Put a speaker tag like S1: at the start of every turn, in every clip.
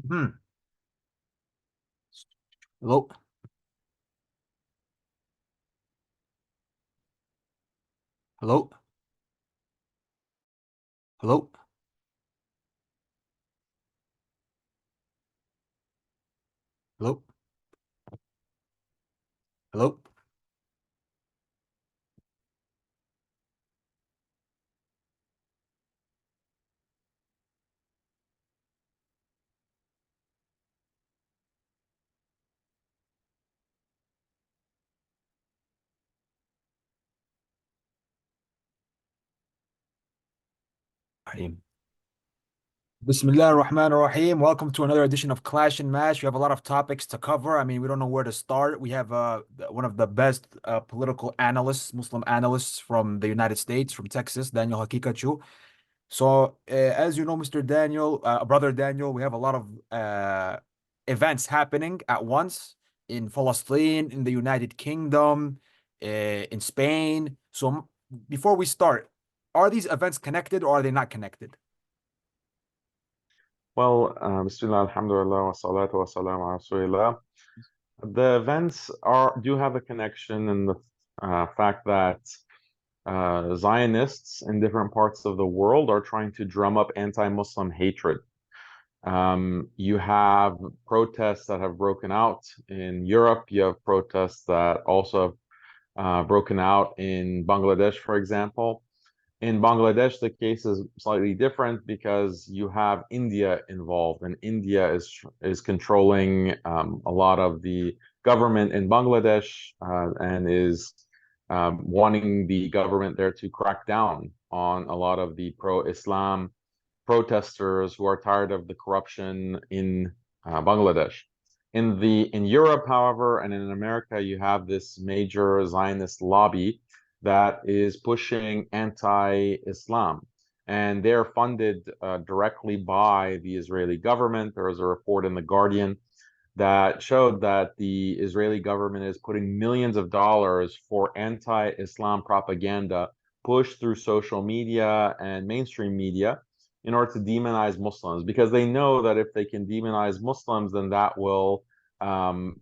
S1: Hmm. Hello. Hello. Hello. Hello. Hello. Rahim. Bismillah ar-Rahman ar-Rahim. Welcome to another edition of Clash and Mash. We have a lot of topics to cover. I mean, we don't know where to start. We have one of the best political analysts, Muslim analysts from the United States, from Texas, Daniel Haqiqatjou. So, as you know, Mr. Daniel, brother Daniel, we have a lot of events happening at once in Palestine, in the United Kingdom, in Spain. So, before we start, are these events connected or are they not connected?
S2: Well, Bismillah, Alhamdulillah, wa salatu wa salam ala Rasulillah. The events do have a connection in the fact that Zionists in different parts of the world are trying to drum up anti-Muslim hatred. You have protests that have broken out in Europe. You have protests that also have broken out in Bangladesh, for example. In Bangladesh, the case is slightly different because you have India involved, and India is controlling a lot of the government in Bangladesh and is wanting the government there to crack down on a lot of the pro-Islam protesters who are tired of the corruption in Bangladesh. In Europe, however, and in America, you have this major Zionist lobby that is pushing anti-Islam, and they're funded directly by the Israeli government. There was a report in The Guardian that showed that the Israeli government is putting millions of dollars for anti-Islam propaganda pushed through social media and mainstream media in order to demonize Muslims, because they know that if they can demonize Muslims, then that will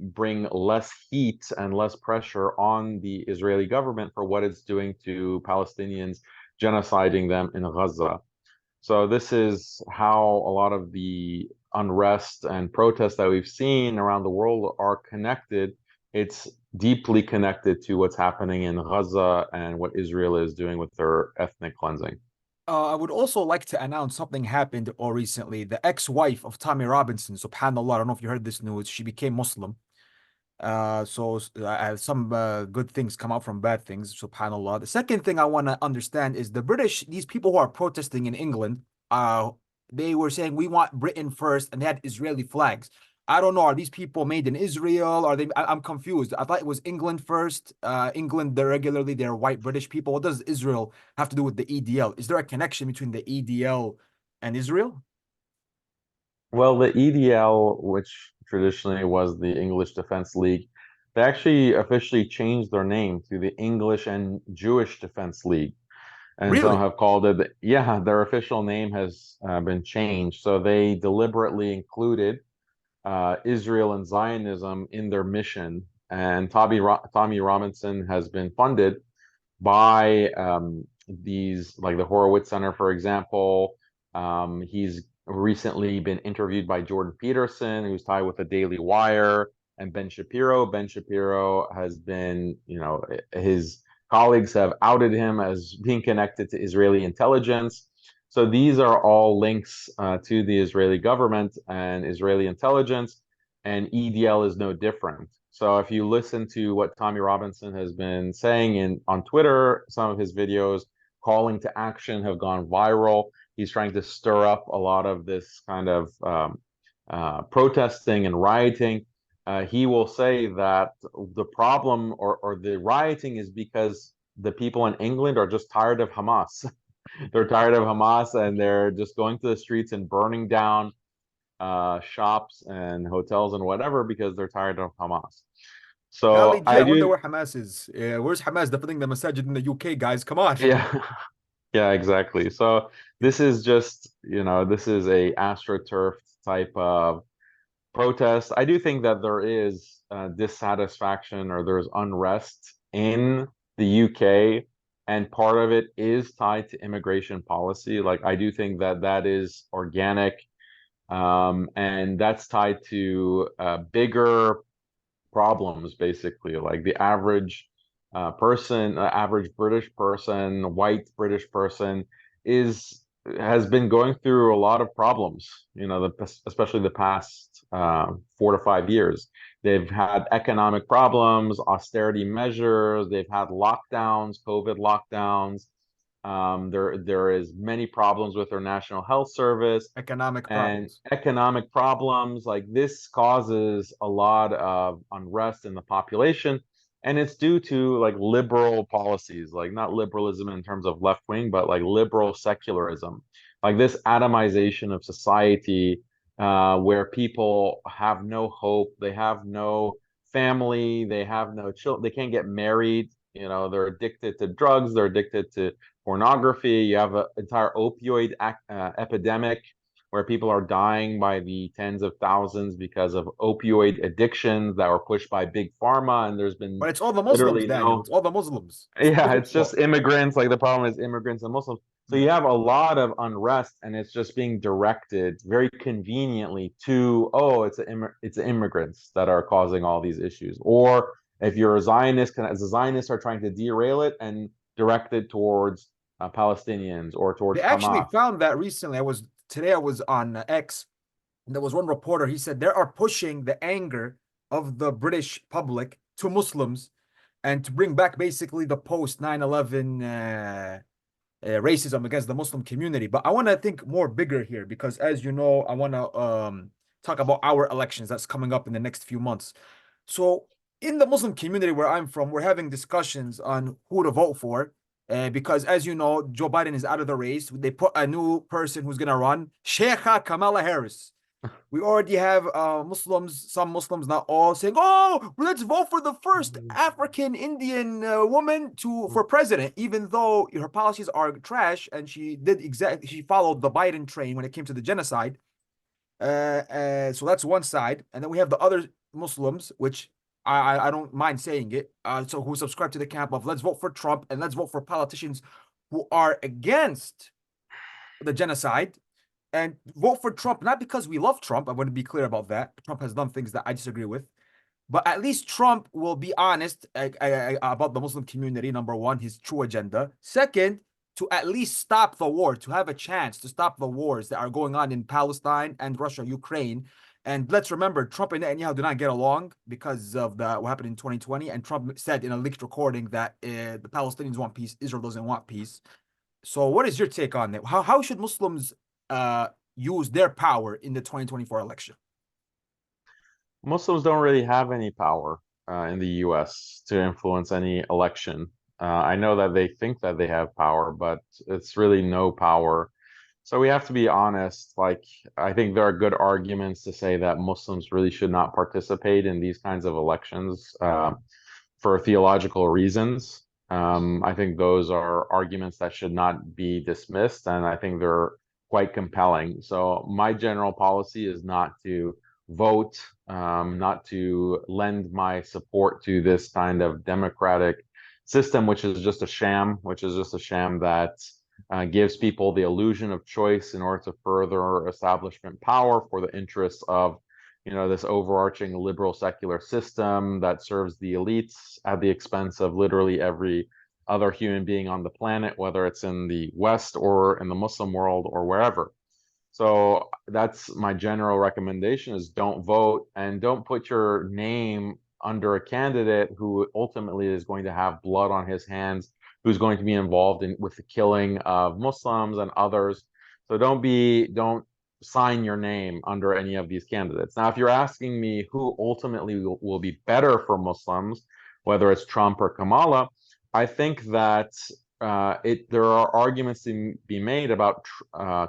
S2: bring less heat and less pressure on the Israeli government for what it's doing to Palestinians, genociding them in Gaza. So this is how a lot of the unrest and protests that we've seen around the world are connected. It's deeply connected to what's happening in Gaza and what Israel is doing with their ethnic cleansing.
S1: I would also like to announce something happened or recently. The ex-wife of Tommy Robinson, subhanAllah, I don't know if you heard this news, she became Muslim. Some good things come out from bad things, subhanAllah. The second thing I want to understand is the British, these people who are protesting in England, they were saying we want Britain first, and they had Israeli flags. I don't know, are these people made in Israel? Are they? I'm confused. I thought it was England first. England, they're white British people. What does Israel have to do with the EDL? Is there a connection between the EDL and Israel?
S2: Well, the EDL, which traditionally was the English Defense League, they actually officially changed their name to the English and Jewish Defense League. And some
S1: Really?
S2: have called it, yeah, their official name has been changed. So they deliberately included Israel and Zionism in their mission. And Tommy Robinson has been funded by these, like the Horowitz Center, for example. He's recently been interviewed by Jordan Peterson, who's tied with the Daily Wire, and Ben Shapiro. Ben Shapiro has been, his colleagues have outed him as being connected to Israeli intelligence. So these are all links to the Israeli government and Israeli intelligence, and EDL is no different. So if you listen to what Tommy Robinson has been saying on Twitter, some of his videos calling to action have gone viral. He's trying to stir up a lot of this kind of protesting and rioting. He will say that the problem or the rioting is because the people in England are just tired of Hamas. They're tired of Hamas, and they're just going to the streets and burning down shops and hotels and whatever because they're tired of Hamas. So
S1: Khalid, yeah,
S2: I
S1: I wonder
S2: do,
S1: where Hamas is. Where's Hamas defending the masajid in the UK, guys? Come on.
S2: yeah, yeah, exactly. So this is just, this is a astroturfed type of protest. I do think that there is dissatisfaction or there's unrest in the UK, and part of it is tied to immigration policy. Like, I do think that that is organic, and that's tied to bigger problems, basically. Like the average average British person, white British person, is has been going through a lot of problems. You know, especially the past 4 to 5 years. They've had economic problems, austerity measures. They've had lockdowns, COVID lockdowns. There is many problems with their national health service
S1: Economic
S2: and
S1: problems.
S2: economic problems. Like, this causes a lot of unrest in the population, and it's due to like liberal policies, like not liberalism in terms of left wing, but like liberal secularism, like this atomization of society, where people have no hope, they have no family, they have no children, they can't get married. You know, they're addicted to drugs, they're addicted to pornography. You have an entire opioid epidemic where people are dying by the tens of thousands because of opioid addictions that were pushed by big pharma. And there's been
S1: But it's all the Muslims,
S2: literally
S1: Daniel.
S2: no,
S1: It's all the Muslims. It's the
S2: yeah,
S1: Muslims'
S2: it's just
S1: fault.
S2: immigrants. Like, the problem is immigrants and Muslims. So
S1: Yeah.
S2: you have a lot of unrest, and it's just being directed very conveniently to, oh, it's the immigrants that are causing all these issues. Or if you're a Zionist, as the Zionists are trying to derail it and direct it towards Palestinians or
S1: They
S2: towards
S1: actually
S2: Hamas.
S1: found that recently. I was on X, and there was one reporter. He said they are pushing the anger of the British public to Muslims and to bring back basically the post 9/11 racism against the Muslim community. But I want to think more bigger here because, as you know, I want to talk about our elections that's coming up in the next few months. So, in the Muslim community where I'm from, we're having discussions on who to vote for. Because, as you know, Joe Biden is out of the race. They put a new person who's going to run, Sheikha Kamala Harris. We already have Muslims, some Muslims, not all, saying, "Oh, let's vote for the first African Indian woman to for president," even though her policies are trash and she followed the Biden train when it came to the genocide. So that's one side, and then we have the other Muslims, which I don't mind saying it. So who subscribe to the camp of let's vote for Trump and let's vote for politicians who are against the genocide and vote for Trump, not because we love Trump. I want to be clear about that. Trump has done things that I disagree with, but at least Trump will be honest about the Muslim community, number one, his true agenda. Second, to at least stop the war, to have a chance to stop the wars that are going on in Palestine and Russia, Ukraine. And let's remember, Trump and Netanyahu do not get along because of what happened in 2020. And Trump said in a leaked recording that the Palestinians want peace, Israel doesn't want peace. So, what is your take on that? How should Muslims uh, use their power in the 2024 election?
S2: Muslims don't really have any power in the US to influence any election. I know that they think that they have power, but it's really no power. So we have to be honest. Like, I think there are good arguments to say that Muslims really should not participate in these kinds of elections for theological reasons. I think those are arguments that should not be dismissed, and I think they're quite compelling. So my general policy is not to vote, not to lend my support to this kind of democratic system, which is just a sham, that gives people the illusion of choice in order to further establishment power for the interests of, you know, this overarching liberal secular system that serves the elites at the expense of literally every other human being on the planet, whether it's in the West or in the Muslim world or wherever. So that's my general recommendation: is don't vote and don't put your name under a candidate who ultimately is going to have blood on his hands, who's going to be involved in with the killing of Muslims and others. So don't sign your name under any of these candidates. Now, if you're asking me who ultimately will be better for Muslims, whether it's Trump or Kamala, I think that there are arguments to be made about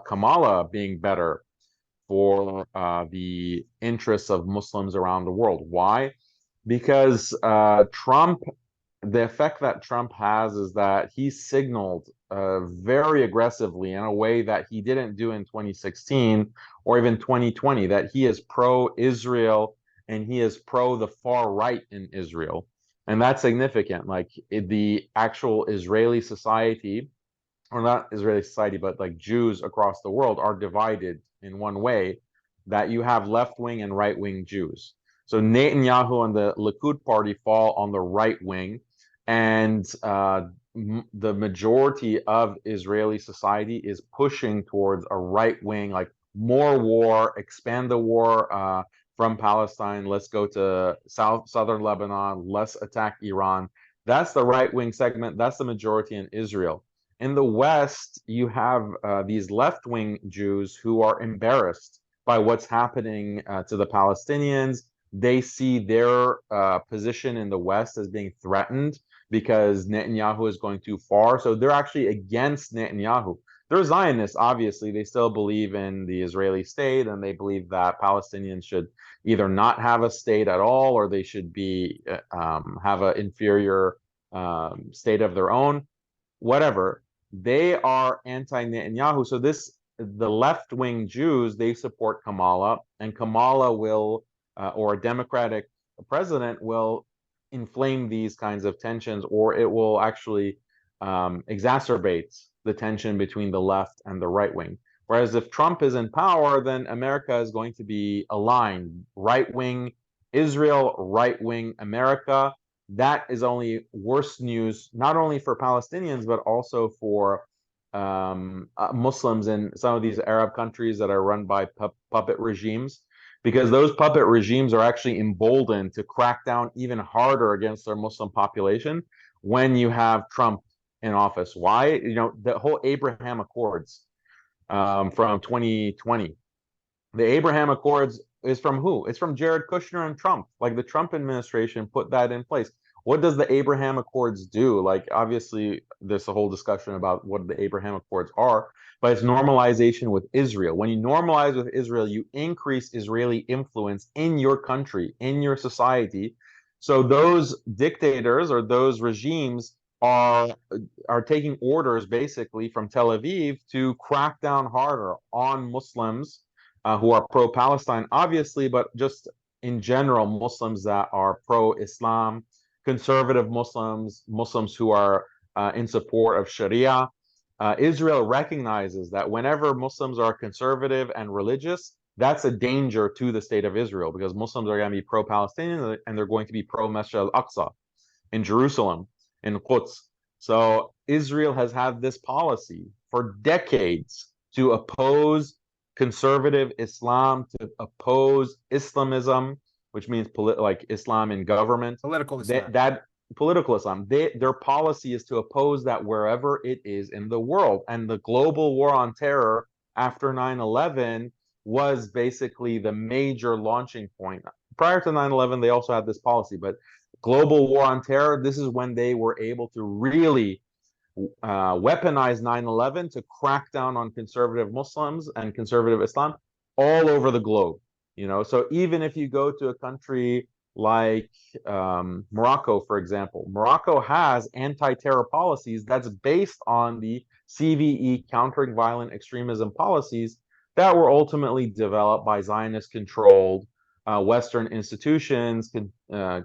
S2: Kamala being better for the interests of Muslims around the world. Why? Because the effect that Trump has is that he signaled very aggressively in a way that he didn't do in 2016 or even 2020, that he is pro-Israel and he is pro the far right in Israel. And that's significant. Like the actual Israeli society, or not Israeli society, but like Jews across the world are divided in one way, that you have left-wing and right-wing Jews. So Netanyahu and the Likud party fall on the right wing, and the majority of Israeli society is pushing towards a right wing, like more war, expand the war from Palestine. Let's go to southern Lebanon. Let's attack Iran. That's the right wing segment. That's the majority in Israel. In the West, you have these left-wing Jews who are embarrassed by what's happening to the Palestinians. They see their position in the West as being threatened because Netanyahu is going too far. So they're actually against Netanyahu. They're Zionists, obviously. They still believe in the Israeli state, and they believe that Palestinians should either not have a state at all, or they should be have an inferior state of their own. Whatever. They are anti-Netanyahu. So the left-wing Jews, they support Kamala, and Kamala will, or a Democratic president will inflame these kinds of tensions, or it will actually exacerbate the tension between the left and the right wing. Whereas if Trump is in power, then America is going to be aligned. Right-wing Israel, right-wing America. That is only worse news, not only for Palestinians, but also for Muslims in some of these Arab countries that are run by puppet regimes, because those puppet regimes are actually emboldened to crack down even harder against their Muslim population when you have Trump in office. Why? You know, the whole Abraham Accords from 2020. The Abraham Accords is from who? It's from Jared Kushner and Trump. Like the Trump administration put that in place. What does the Abraham Accords do? Like obviously there's a whole discussion about what the Abraham Accords are, but it's normalization with Israel. When you normalize with Israel, you increase Israeli influence in your country, in your society. So those dictators or those regimes are taking orders basically from Tel Aviv to crack down harder on Muslims who are pro-Palestine, obviously, but just in general, Muslims that are pro-Islam, conservative Muslims, Muslims who are in support of Sharia. Israel recognizes that whenever Muslims are conservative and religious, that's a danger to the state of Israel, because Muslims are going to be pro-Palestinian and they're going to be pro-Masjid al-Aqsa in Jerusalem, in Quds. So Israel has had this policy for decades to oppose conservative Islam, to oppose Islamism, which means like Islam in government.
S1: Political Islam.
S2: That political Islam. Their policy is to oppose that wherever it is in the world. And the global war on terror after 9/11 was basically the major launching point. Prior to 9/11, they also had this policy, but global war on terror, this is when they were able to really weaponize 9/11 to crack down on conservative Muslims and conservative Islam all over the globe. You know, so even if you go to a country like Morocco, for example, Morocco has anti-terror policies that's based on the CVE, countering violent extremism policies, that were ultimately developed by Zionist-controlled Western institutions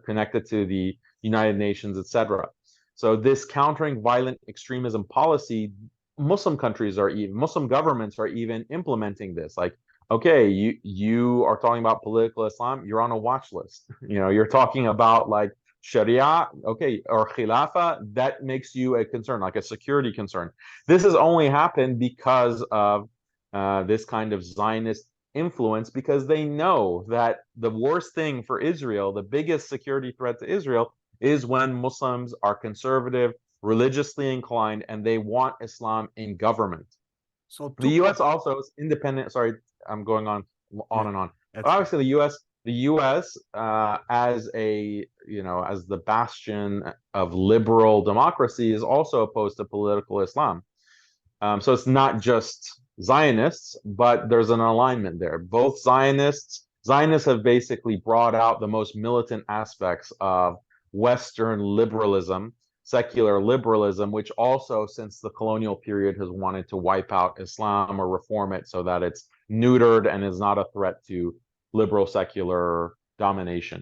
S2: connected to the United Nations, etc. So this countering violent extremism policy, Muslim countries are even, Muslim governments are even implementing this. Like, okay, you are talking about political Islam, you're on a watch list. You know, you're talking about like Sharia, okay, or Khilafah, that makes you a concern, like a security concern. This has only happened because of this kind of Zionist influence, because they know that the worst thing for Israel, the biggest security threat to Israel, is when Muslims are conservative, religiously inclined, and they want Islam in government.
S1: So
S2: The U.S. also is independent. Sorry, I'm going on
S1: yeah,
S2: and on.
S1: that's
S2: Obviously, the U.S. As a, you know, as the bastion of liberal democracy, is also opposed to political Islam. So it's not just Zionists, but there's an alignment there. Both Zionists have basically brought out the most militant aspects of Western liberalism, secular liberalism, which also, since the colonial period, has wanted to wipe out Islam or reform it so that it's neutered and is not a threat to liberal secular domination.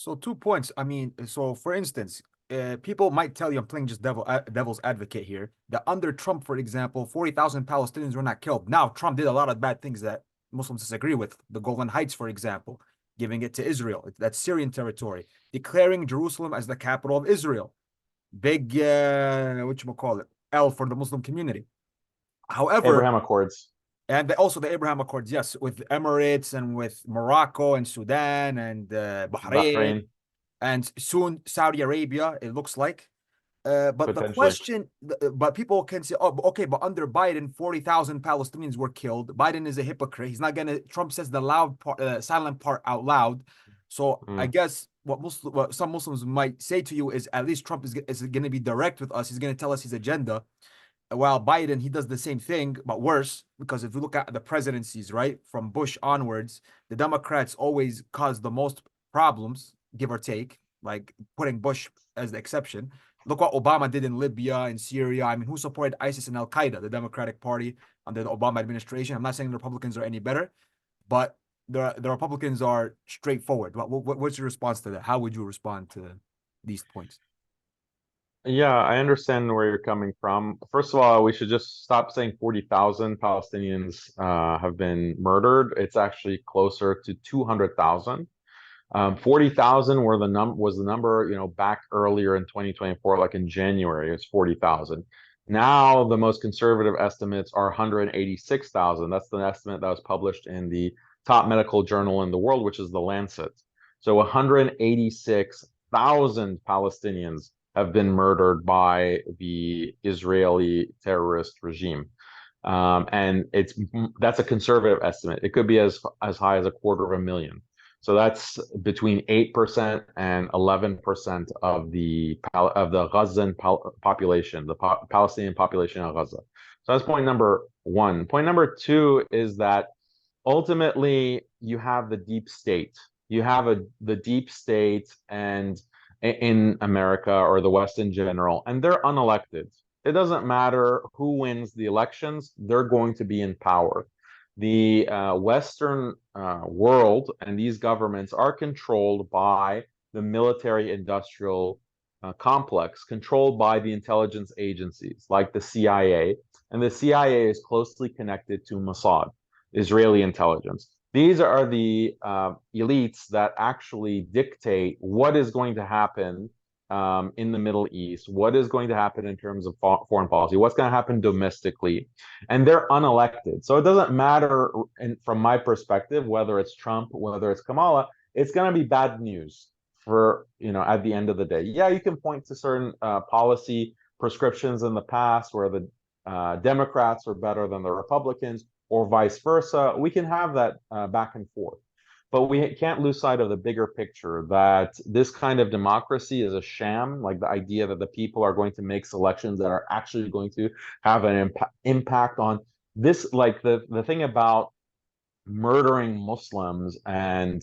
S1: So 2 points. I mean, so for instance, people might tell you, I'm playing just devil's advocate here, that under Trump, for example, 40,000 Palestinians were not killed. Now, Trump did a lot of bad things that Muslims disagree with. The Golan Heights, for example, giving it to Israel. That's Syrian territory. Declaring Jerusalem as the capital of Israel. Big, whatchamacallit, L for the Muslim community. However,
S2: Abraham Accords.
S1: and also the Abraham Accords, yes, with Emirates and with Morocco and Sudan and Bahrain
S2: Bahrain,
S1: and soon Saudi Arabia, it looks like. But the
S2: potentially.
S1: question, but people can say, oh, okay, but under Biden, 40,000 Palestinians were killed. Biden is a hypocrite. He's not gonna. Trump says the loud part, silent part out loud. So I
S2: Mm.
S1: guess what some Muslims might say to you is, at least Trump is going to be direct with us. He's going to tell us his agenda. While Biden, he does the same thing, but worse, because if you look at the presidencies, right, from Bush onwards, the Democrats always cause the most problems, give or take, like putting Bush as the exception. Look what Obama did in Libya and Syria. I mean, who supported ISIS and Al Qaeda? The Democratic Party under the Obama administration. I'm not saying the Republicans are any better, but the Republicans are straightforward. What's your response to that? How would you respond to these points?
S2: Yeah, I understand where you're coming from. First of all, we should just stop saying 40,000 Palestinians have been murdered. It's actually closer to 200,000. 40,000 was the number, back earlier in 2024, like in January, it's 40,000. Now the most conservative estimates are 186,000. That's the estimate that was published in the top medical journal in the world, which is the Lancet. So 186,000 Palestinians have been murdered by the Israeli terrorist regime. And that's a conservative estimate. It could be as high as 250,000. So that's between 8% and 11% of the Gazan population, the Palestinian population of Gaza. So that's point number one. Point number two is that ultimately you have the deep state. You have the deep state and in America or the West in general, and they're unelected. It doesn't matter who wins the elections, they're going to be in power. The Western world and these governments are controlled by the military industrial complex, controlled by the intelligence agencies like the CIA. And the CIA is closely connected to Mossad, Israeli intelligence. These are the elites that actually dictate what is going to happen in the Middle East, what is going to happen in terms of foreign policy, what's going to happen domestically, and they're unelected. So it doesn't matter, from my perspective, whether it's Trump, whether it's Kamala, it's going to be bad news for, at the end of the day. Yeah, you can point to certain policy prescriptions in the past where the Democrats are better than the Republicans, or vice versa. We can have that back and forth. But we can't lose sight of the bigger picture that this kind of democracy is a sham, like the idea that the people are going to make selections that are actually going to have an impact on this. Like the thing about murdering Muslims and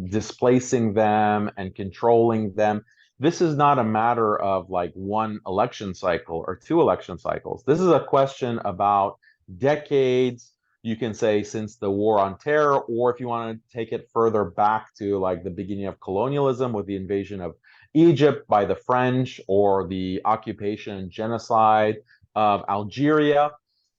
S2: displacing them and controlling them. This is not a matter of like one election cycle or two election cycles. This is a question about decades. You can say since the war on terror, or if you want to take it further back to like the beginning of colonialism with the invasion of Egypt by the French, or the occupation and genocide of Algeria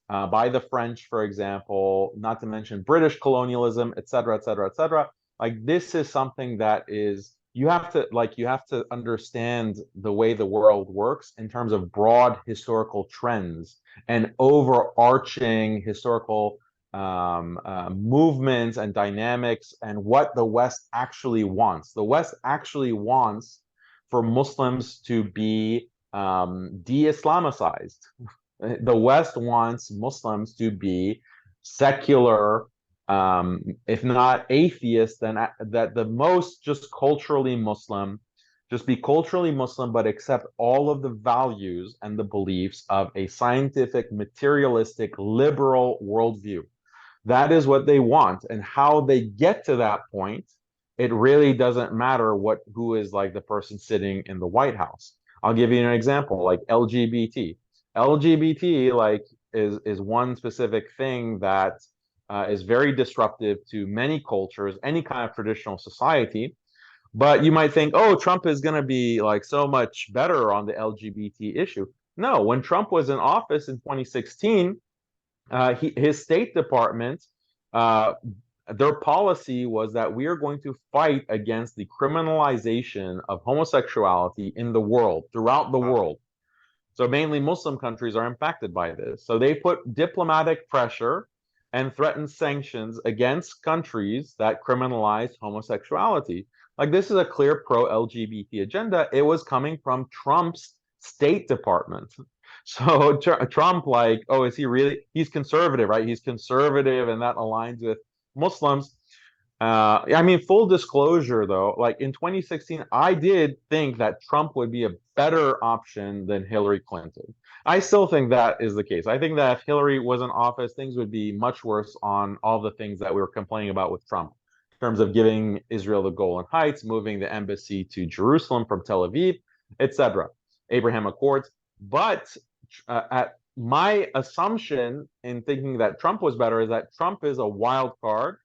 S2: by the French, for example, not to mention British colonialism, et cetera, et cetera, et cetera. Like this is something that is, you have to understand the way the world works in terms of broad historical trends and overarching historical movements and dynamics, and what the West actually wants. The West actually wants for Muslims to be de-Islamicized. The West wants Muslims to be secular, if not atheist, then that the most just culturally Muslim, just be culturally Muslim, but accept all of the values and the beliefs of a scientific, materialistic, liberal worldview. That is what they want. And how they get to that point, it really doesn't matter who is like the person sitting in the White House. I'll give you an example, like LGBT. LGBT like is one specific thing that is very disruptive to many cultures, any kind of traditional society. But you might think, oh, Trump is going to be like so much better on the LGBT issue. No, when Trump was in office in 2016, his State Department, uh, their policy was that we are going to fight against the criminalization of homosexuality in the world, throughout the
S1: Wow.
S2: world. So mainly Muslim countries are impacted by this. So they put diplomatic pressure and threatened sanctions against countries that criminalize homosexuality. Like this is a clear pro-LGBT agenda. It was coming from Trump's State Department. So Trump, like, oh, is he really? He's conservative, right? He's conservative, and that aligns with Muslims. I mean, full disclosure though, like in 2016, I did think that Trump would be a better option than Hillary Clinton. I still think that is the case. I think that if Hillary was in office, things would be much worse on all the things that we were complaining about with Trump, in terms of giving Israel the Golan Heights, moving the embassy to Jerusalem from Tel Aviv, etc. Abraham Accords. But at my assumption in thinking that Trump was better is that Trump is a wild card.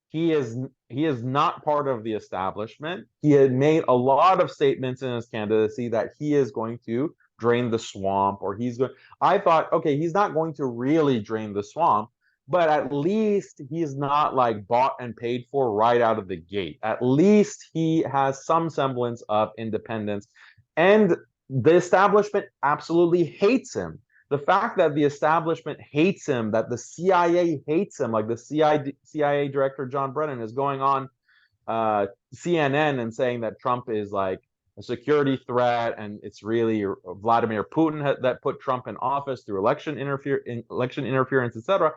S2: He is not part of the establishment. He had made a lot of statements in his candidacy that he is going to drain the swamp, or he's going. I thought, okay, he's not going to really drain the swamp, but at least he's not like bought and paid for right out of the gate. At least he has some semblance of independence, and the establishment absolutely hates him. The fact that the establishment hates him, that the CIA hates him, like the CIA director John Brennan is going on CNN and saying that Trump is like a security threat, and it's really Vladimir Putin that put Trump in office through election interference, etc.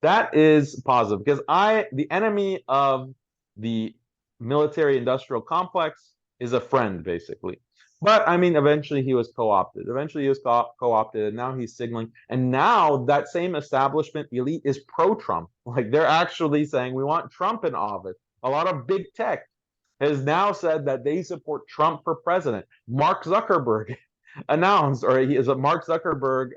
S2: That is positive because the enemy of the military-industrial complex is a friend, basically. But I mean, eventually he was co-opted. Eventually he was co-opted, and now he's signaling. And now that same establishment elite is pro-Trump. Like they're actually saying we want Trump in office. A lot of big tech has now said that they support Trump for president. Mark Zuckerberg announced, or he is a Mark Zuckerberg.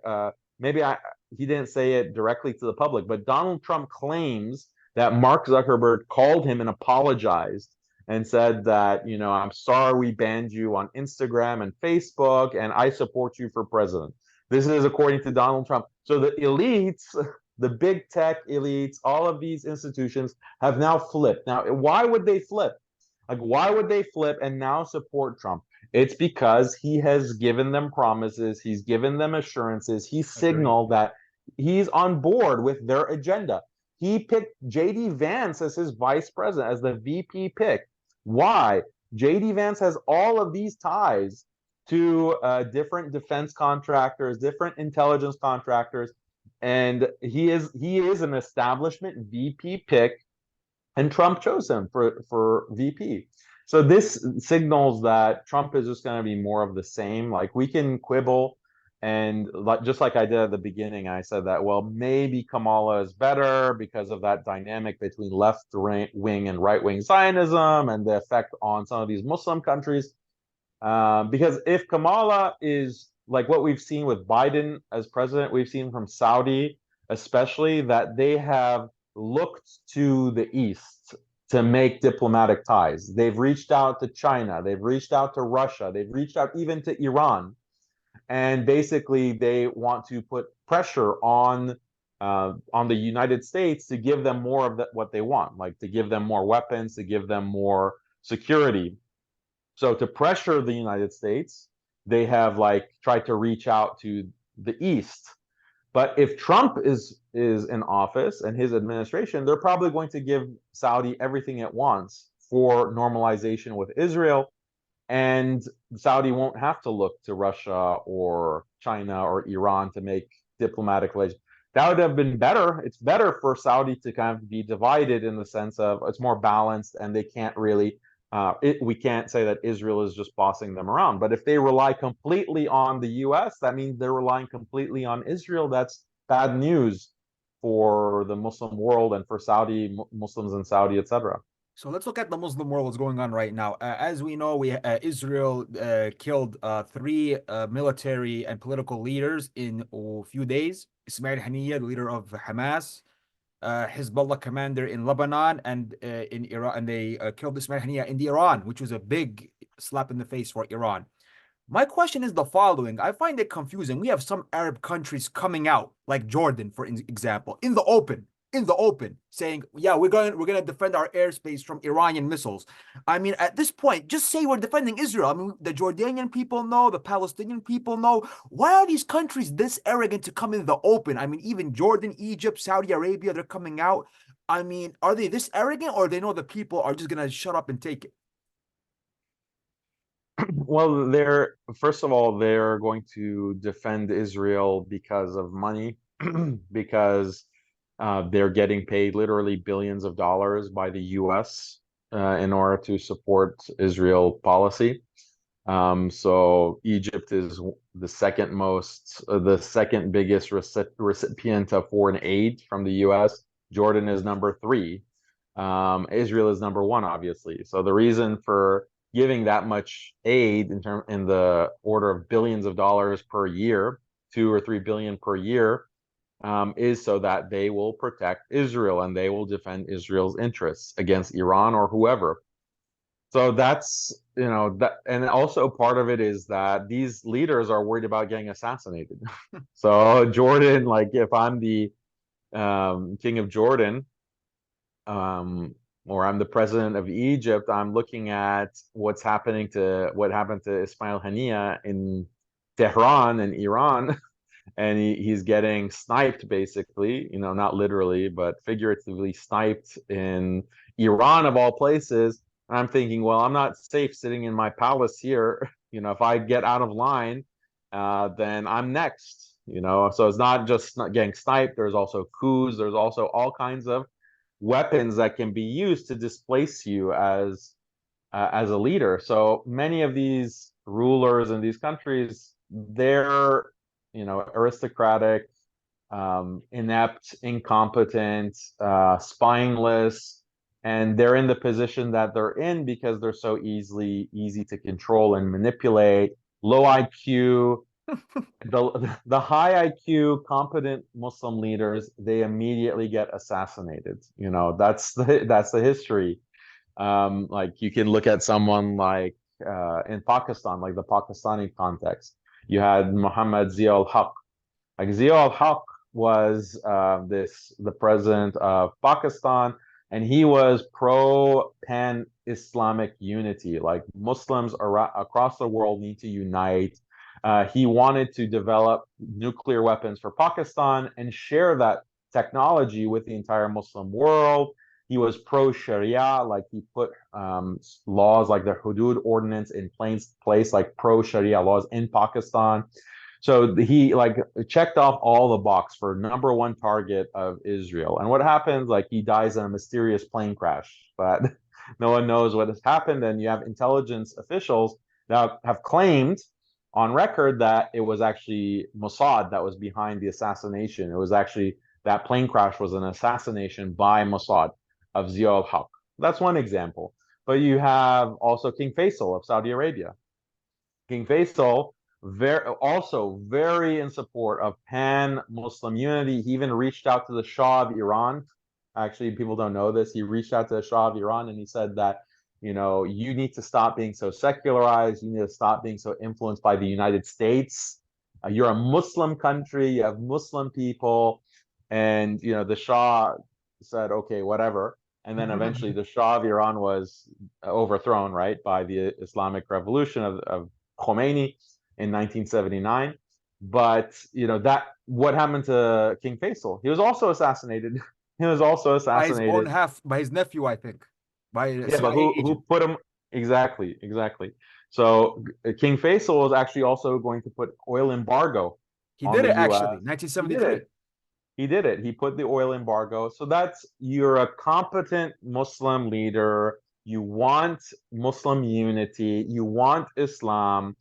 S2: He didn't say it directly to the public, but Donald Trump claims that Mark Zuckerberg called him and apologized and said that, I'm sorry we banned you on Instagram and Facebook, and I support you for president. This is according to Donald Trump. So the elites, the big tech elites, all of these institutions have now flipped. Now, why would they flip? Like, why would they flip and now support Trump? It's because he has given them promises, he's given them assurances, he
S1: Agree.
S2: signaled that he's on board with their agenda. He picked JD Vance as his vice president, as the VP pick. Why? JD Vance has all of these ties to different defense contractors, different intelligence contractors, and he is an establishment VP pick, and Trump chose him for VP. So this signals that Trump is just going to be more of the same. Like we can quibble, and just like I did at the beginning, I said that well maybe Kamala is better because of that dynamic between left wing and right wing Zionism and the effect on some of these Muslim countries. Because if Kamala is like what we've seen with Biden as president, we've seen from Saudi especially that they have looked to the East to make diplomatic ties. They've reached out to China, they've reached out to Russia, they've reached out even to Iran, and basically they want to put pressure on the United States to give them more of what they want, like to give them more weapons, to give them more security. So to pressure the United States, they have like tried to reach out to the East. But if Trump is in office and his administration, they're probably going to give Saudi everything it wants for normalization with Israel, and Saudi won't have to look to Russia or China or Iran to make diplomatic relations. That would have been better. It's better for Saudi to kind of be divided in the sense of it's more balanced, and they can't really. We can't say that Israel is just bossing them around. But if they rely completely on the U.S., that means they're relying completely on Israel. That's bad news for the Muslim world and for Saudi Muslims in Saudi, etc.
S1: So let's look at the Muslim world, what's going on right now. As we know, Israel killed three military and political leaders in a few days. Ismail Haniyeh, the leader of Hamas, Hezbollah commander in Lebanon, and in Iran. And they killed Ismail Haniyeh in Iran, which was a big slap in the face for Iran. My question is the following. I find it confusing. We have some Arab countries coming out, like Jordan, for example, in the open, saying, "Yeah, we're going to defend our airspace from Iranian missiles." I mean, at this point, just say we're defending Israel. I mean, the Jordanian people know, the Palestinian people know. Why are these countries this arrogant to come in the open? I mean, even Jordan, Egypt, Saudi Arabia, they're coming out. I mean, are they this arrogant, or they know the people are just going to shut up and take it?
S2: Well, they're first of all, they're going to defend Israel because of money, because they're getting paid literally billions of dollars by the US in order to support Israel policy. So Egypt is the second biggest recipient of foreign aid from the US. Jordan is number three. Israel is number one, obviously. So the reason for giving that much aid in the order of billions of dollars per year, 2 or 3 billion per year, is so that they will protect Israel and they will defend Israel's interests against Iran or whoever. So that's, that, and also part of it is that these leaders are worried about getting assassinated. So Jordan, like if I'm the king of Jordan, um, or I'm the president of Egypt, I'm looking at what happened to Ismail Haniyeh in Tehran and Iran, and he's getting sniped basically, not literally, but figuratively sniped in Iran of all places. And I'm thinking, well, I'm not safe sitting in my palace here. If I get out of line, then I'm next. So it's not just not getting sniped. There's also coups. There's also all kinds of weapons that can be used to displace you as a leader. So many of these rulers in these countries, they're aristocratic, inept, incompetent, spineless, and they're in the position that they're in because they're so easy to control and manipulate. Low IQ, the high IQ, competent Muslim leaders, they immediately get assassinated. That's the history. Like you can look at someone like in Pakistan, like the Pakistani context. You had Muhammad Zia-ul-Haq. Like Zia-ul-Haq was the president of Pakistan, and he was pro pan-Islamic unity. Like Muslims across the world need to unite. He wanted to develop nuclear weapons for Pakistan and share that technology with the entire Muslim world. He was pro Sharia, like he put laws like the Hudud ordinance in place, like pro Sharia laws in Pakistan. So he like checked off all the box for number one target of Israel. And what happens? Like he dies in a mysterious plane crash, but no one knows what has happened. And you have intelligence officials that have claimed on record that it was actually Mossad that was behind the assassination. It was actually that plane crash was an assassination by Mossad of Zia al-Haq. That's one example. But you have also King Faisal of Saudi Arabia. King Faisal also very in support of pan-Muslim unity. He even reached out to the Shah of Iran. Actually, people don't know this. He reached out to the Shah of Iran and he said that, you need to stop being so secularized. You need to stop being so influenced by the United States. You're a Muslim country. You have Muslim people. And, the Shah said, okay, whatever. And then eventually the Shah of Iran was overthrown, right, by the Islamic Revolution of Khomeini in 1979. But that what happened to King Faisal? He was also assassinated. He was also
S1: By his own
S2: assassinated.
S1: half, by his nephew, I think, by a
S2: Yeah, but
S1: CIA agent.
S2: who put him exactly, exactly. So King Faisal was actually also going to put oil embargo
S1: He
S2: on
S1: did
S2: the
S1: it actually,
S2: U.S. He did
S1: 1973.
S2: it. He did it. He put the oil embargo. So you're a competent Muslim leader. You want Muslim unity. You want Islam,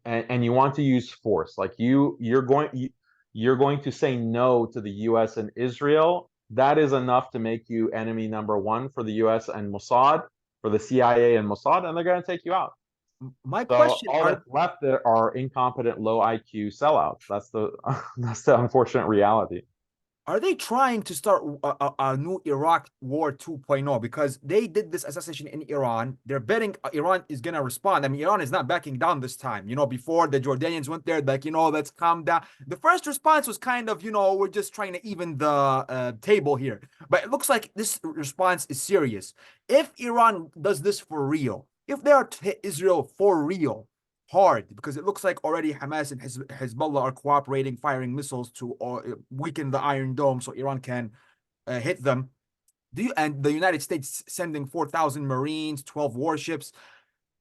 S2: and you want to use force. Like you're going to say no to the U.S. and Israel that is enough to make you enemy number one for the US and Mossad, for the CIA and Mossad, and they're going to take you out.
S1: My
S2: So
S1: question,
S2: all that's left there are incompetent, low IQ sellouts. That's the that's the unfortunate reality.
S1: are they trying to start a new Iraq War 2.0? Because they did this assassination in Iran. They're betting Iran is going to respond. I mean, Iran is not backing down this time. You know, before the Jordanians went there, like, you know, let's calm down. The first response was kind of, you know, we're just trying to even the table here. But it looks like this response is serious. If Iran does this for real, if they are to hit Israel for real, hard, because it looks like already Hamas and Hezbollah are cooperating, firing missiles to weaken the Iron Dome so Iran can hit them. And the United States sending 4,000 Marines, 12 warships.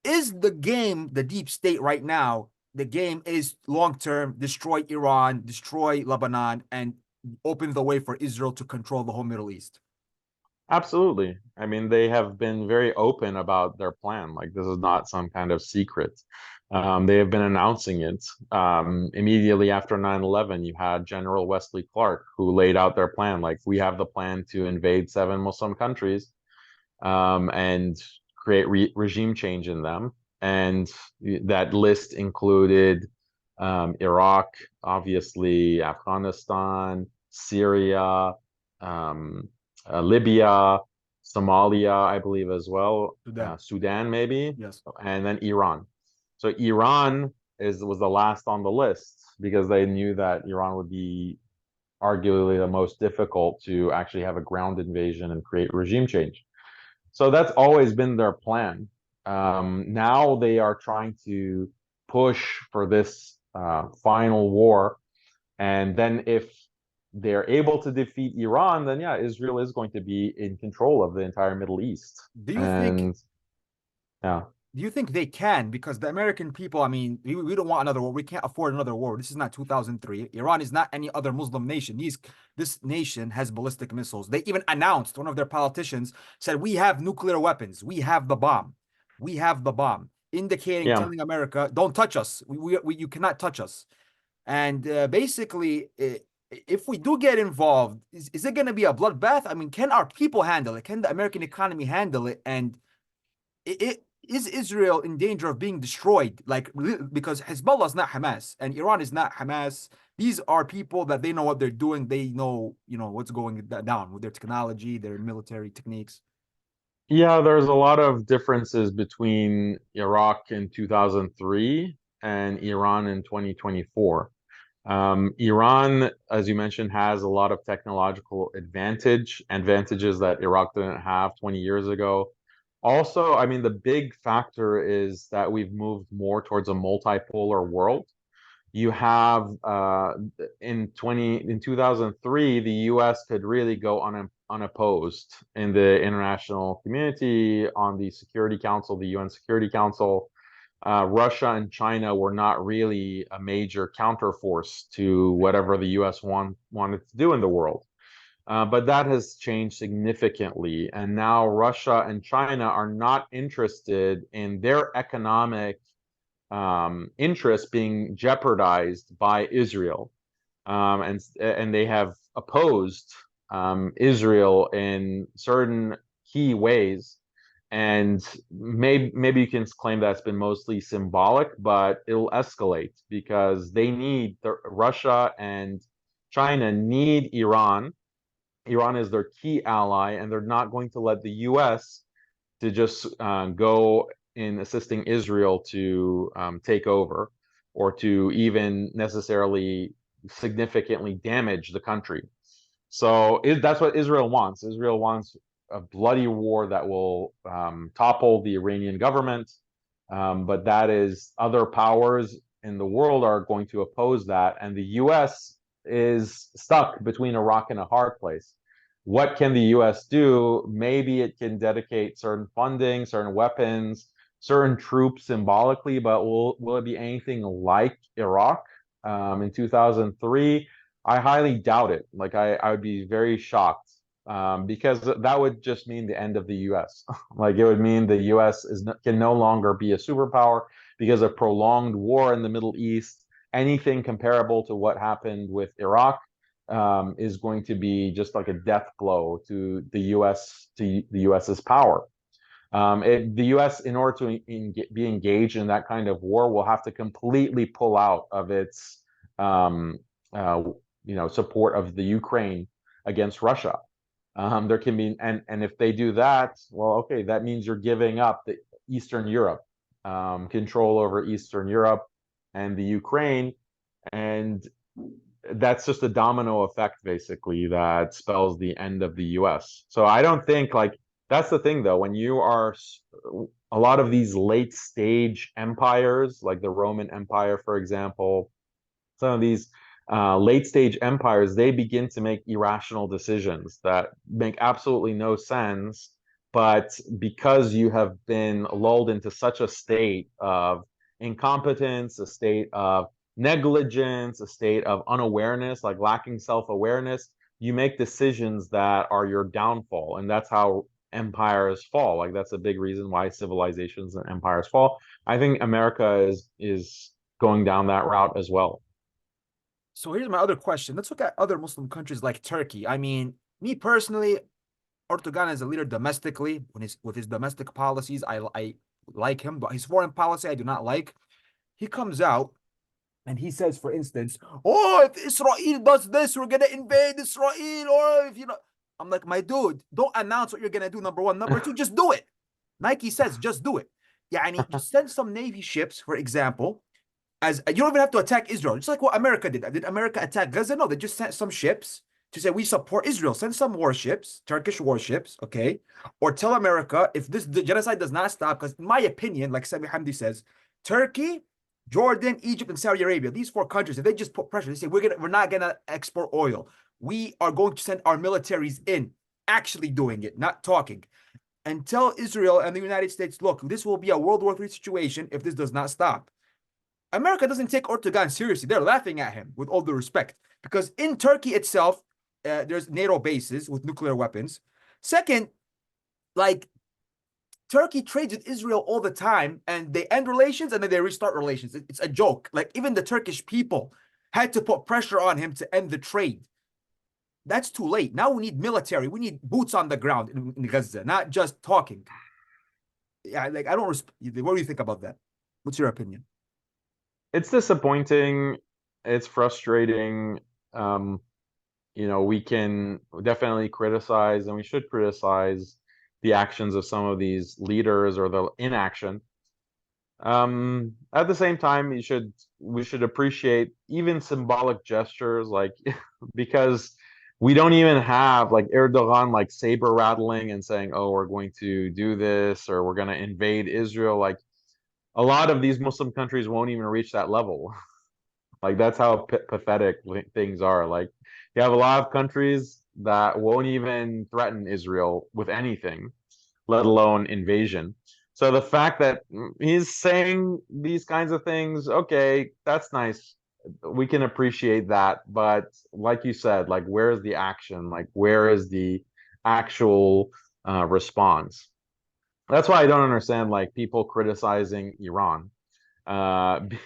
S1: Is the game the deep state right now? The game is long term, destroy Iran, destroy Lebanon, and open the way for Israel to control the whole Middle East.
S2: Absolutely. I mean, they have been very open about their plan. Like, this is not some kind of secret. They have been announcing it. Immediately after 9/11, you had General Wesley Clark, who laid out their plan. Like, we have the plan to invade 7 Muslim countries, and create regime change in them. And that list included Iraq, obviously, Afghanistan, Syria, um, Libya, Somalia, I believe as well,
S1: Sudan.
S2: Sudan maybe,
S1: Yes.
S2: and then Iran. So Iran was the last on the list because they knew that Iran would be arguably the most difficult to actually have a ground invasion and create regime change. So that's always been their plan. Now they are trying to push for this final war, and then if they're able to defeat Iran, then yeah, Israel is going to be in control of the entire Middle East.
S1: Do you think
S2: And yeah,
S1: Do you think they can? Because the American people, I mean, we don't want another war. We can't afford another war. This is not 2003. Iran is not any other Muslim nation. This nation has ballistic missiles. They even announced, one of their politicians said, we have nuclear weapons. We have the bomb. We have the bomb, indicating,
S2: yeah,
S1: telling America, don't touch us. You cannot touch us. And basically, if we do get involved, is it going to be a bloodbath? I mean, can our people handle it? Can the American economy handle it? And is Israel in danger of being destroyed? Like, because Hezbollah is not Hamas and Iran is not Hamas. These are people that they know what they're doing. They know, you know, what's going down with their technology, their military techniques.
S2: yeah, there's a lot of differences between Iraq in 2003 and Iran in 2024. Iran, as you mentioned, has a lot of technological advantages that Iraq didn't have 20 years ago. Also, I mean, the big factor is that we've moved more towards a multipolar world. You have in 2003, the US could really go unopposed in the international community, on the Security Council, the UN Security Council. Russia and China were not really a major counterforce to whatever the US wanted to do in the world. But that has changed significantly. And now Russia and China are not interested in their economic interests being jeopardized by Israel. And they have opposed Israel in certain key ways. And maybe you can claim that's been mostly symbolic, but it'll escalate because Russia and China need Iran. Iran is their key ally, and they're not going to let the US to just go in assisting Israel to take over or to even necessarily significantly damage the country. So that's what Israel wants. Israel wants a bloody war that will topple the Iranian government. But that is, other powers in the world are going to oppose that. And the US is stuck between a rock and a hard place. What can the US do? Maybe it can dedicate certain funding, certain weapons, certain troops symbolically, but will it be anything like Iraq in 2003? I highly doubt it. Like, I would be very shocked because that would just mean the end of the US. Like, it would mean the US can no longer be a superpower because of prolonged war in the Middle East. Anything comparable to what happened with Iraq is going to be just like a death blow to the US's power. The U.S., in order to be engaged in that kind of war, will have to completely pull out of its, support of the Ukraine against Russia. There can be, and if they do that, well, okay, that means you're giving up the Eastern Europe, control over Eastern Europe and the Ukraine, and that's just a domino effect, basically, that spells the end of the US. So I don't think, like, that's the thing, though, when you are a lot of these late stage empires, like the Roman Empire, for example, some of these late stage empires, they begin to make irrational decisions that make absolutely no sense. But because you have been lulled into such a state of incompetence, a state of negligence, a state of unawareness, like lacking self-awareness, you make decisions that are your downfall. And that's how empires fall. Like, that's a big reason why civilizations and empires fall. I think America is going down that route as well.
S1: So here's my other question. Let's look at other Muslim countries like Turkey. I mean, me personally, Erdogan as a leader domestically, with his domestic policies, I like him, but his foreign policy I do not like. He comes out and he says, for instance, oh, if Israel does this, we're gonna invade Israel, or if you know, I'm like, my dude, don't announce what you're gonna do. Number one, number two, just do it. Nike says, just do it. Yeah, and just send some Navy ships, for example. As you don't even have to attack Israel, just like what America did. Did America attack Gaza? No, they just sent some ships to say we support Israel. Send some warships, Turkish warships, okay? Or tell America if the genocide does not stop, because in my opinion, like Sami Hamdi says, Turkey, Jordan, Egypt, and Saudi Arabia, these four countries, if they just put pressure, they say we're not gonna export oil. We are going to send our militaries in, actually doing it, not talking. And tell Israel and the United States, look, this will be a World War III situation if this does not stop. America doesn't take Erdogan seriously. They're laughing at him, with all due respect, because in Turkey itself, there's NATO bases with nuclear weapons. Second, like, Turkey trades with Israel all the time, and they end relations and then they restart relations. It's a joke. Like, even the Turkish people had to put pressure on him to end the trade. That's too late. Now we need military. We need boots on the ground in Gaza, not just talking. Yeah, like, I don't. What do you think about that? What's your opinion?
S2: It's disappointing. It's frustrating. We can definitely criticize, and we should criticize the actions of some of these leaders or the inaction. At the same time, we should appreciate even symbolic gestures, like because we don't even have like Erdogan like saber rattling and saying, "Oh, we're going to do this," or "We're going to invade Israel." Like, a lot of these Muslim countries won't even reach that level. Like, that's how pathetic things are. Like, you have a lot of countries that won't even threaten Israel with anything, let alone invasion. So the fact that he's saying these kinds of things, okay, that's nice. We can appreciate that. But like you said, like, where's the action? Like, where is the actual response? That's why I don't understand like people criticizing Iran.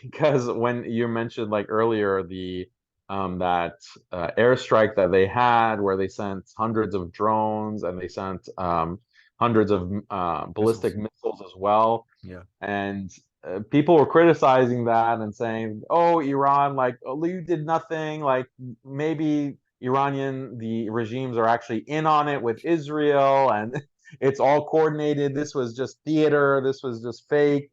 S2: Because when you mentioned like earlier the that airstrike that they had where they sent hundreds of drones and they sent hundreds of ballistic missiles as well.
S1: Yeah.
S2: And people were criticizing that and saying, "Oh, Iran, like, oh, you did nothing. Like, maybe the regimes are actually in on it with Israel, and it's all coordinated. This was just theater. This was just fake."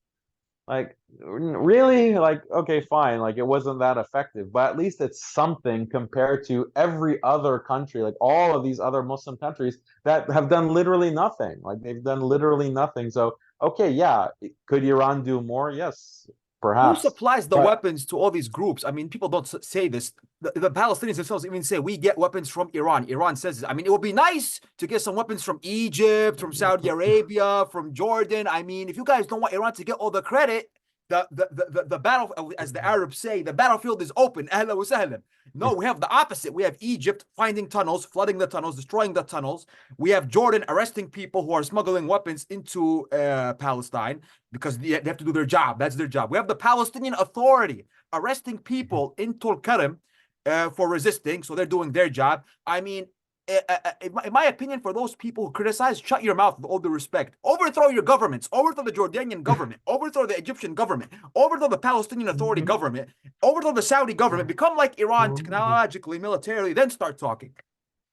S2: Like, really? Like, okay, fine. Like, it wasn't that effective, but at least it's something compared to every other country, like all of these other Muslim countries that have done literally nothing. Like, they've done literally nothing. So, okay, yeah, could Iran do more? Yes,
S1: Who
S2: perhaps.
S1: supplies the
S2: But
S1: weapons to all these groups? I mean, people don't say this. The Palestinians themselves even say we get weapons from Iran. Iran says this. I mean, it would be nice to get some weapons from Egypt, from Saudi Arabia, from Jordan. I mean, if you guys don't want Iran to get all the credit, the battle, as the Arabs say, the battlefield is open. Ahlan wa sahlan. No, we have the opposite. We have Egypt finding tunnels, flooding the tunnels, destroying the tunnels. We have Jordan arresting people who are smuggling weapons into Palestine because they have to do their job. That's their job. We have the Palestinian Authority arresting people in Tulkarem for resisting, so they're doing their job. I mean, in my opinion, for those people who criticize, shut your mouth with all due respect. Overthrow your governments. Overthrow the Jordanian government. Overthrow the Egyptian government. Overthrow the Palestinian Authority government. Overthrow the Saudi government. Become like Iran technologically, militarily, then start talking.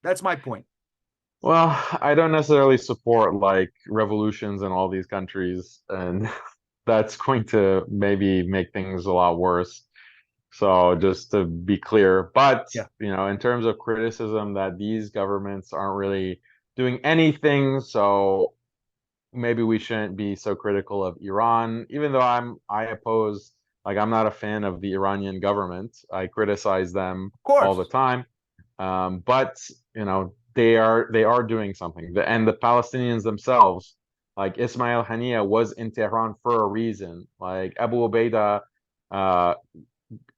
S1: That's my point.
S2: Well, I don't necessarily support like revolutions in all these countries, and that's going to maybe make things a lot worse. So just to be clear, but
S1: Yeah,
S2: in terms of criticism that these governments aren't really doing anything, so maybe we shouldn't be so critical of Iran, even though I oppose, like I'm not a fan of the Iranian government. I criticize them
S1: of
S2: all the
S1: course.
S2: time. But they are doing something. And the Palestinians themselves, like Ismail Haniyeh was in Tehran for a reason. Like Abu Ubaidah uh,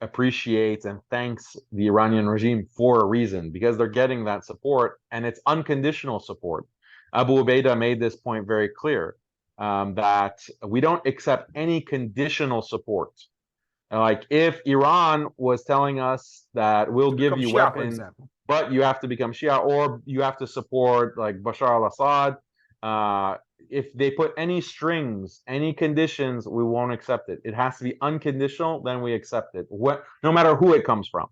S2: appreciates and thanks the Iranian regime for a reason because they're getting that support and it's unconditional support. Abu Ubaidah made this point very clear that we don't accept any conditional support. Like if Iran was telling us that we'll
S1: To
S2: give
S1: become
S2: you
S1: Shia, for
S2: weapons,
S1: example.
S2: but you have to become Shia or you have to support like Bashar al-Assad, uh, if they put any strings, any conditions, we won't accept it. It has to be unconditional, then we accept it, no matter who it comes from.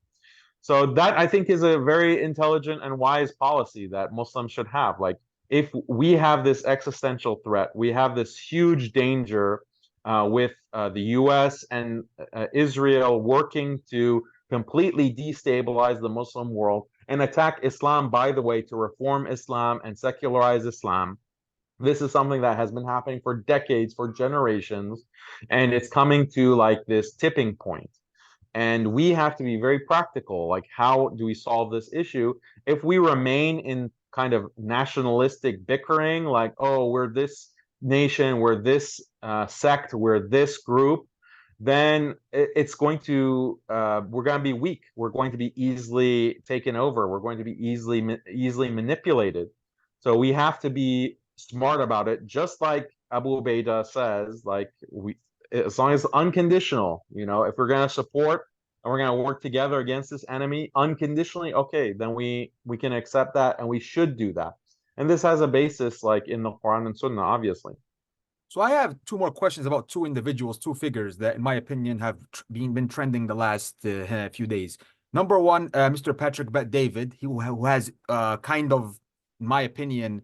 S2: So that I think is a very intelligent and wise policy that Muslims should have. Like if we have this existential threat, we have this huge danger with the U.S. and Israel working to completely destabilize the Muslim world and attack Islam, by the way, to reform Islam and secularize Islam. This is something that has been happening for decades, for generations, and it's coming to like this tipping point. And we have to be very practical. Like, how do we solve this issue? If we remain in kind of nationalistic bickering, like, oh, we're this nation, we're this sect, we're this group, then it's going to we're going to be weak. We're going to be easily taken over. We're going to be easily manipulated. So we have to be smart about it, just like Abu Ubaidah says. Like as long as it's unconditional, if we're going to support and we're going to work together against this enemy unconditionally, okay, then we can accept that and we should do that. And this has a basis like in the Quran and Sunnah, obviously.
S1: So I have two more questions about two individuals, two figures that, in my opinion, have been trending the last few days. Number one, Mr. Patrick Bet David, who has kind of, in my opinion,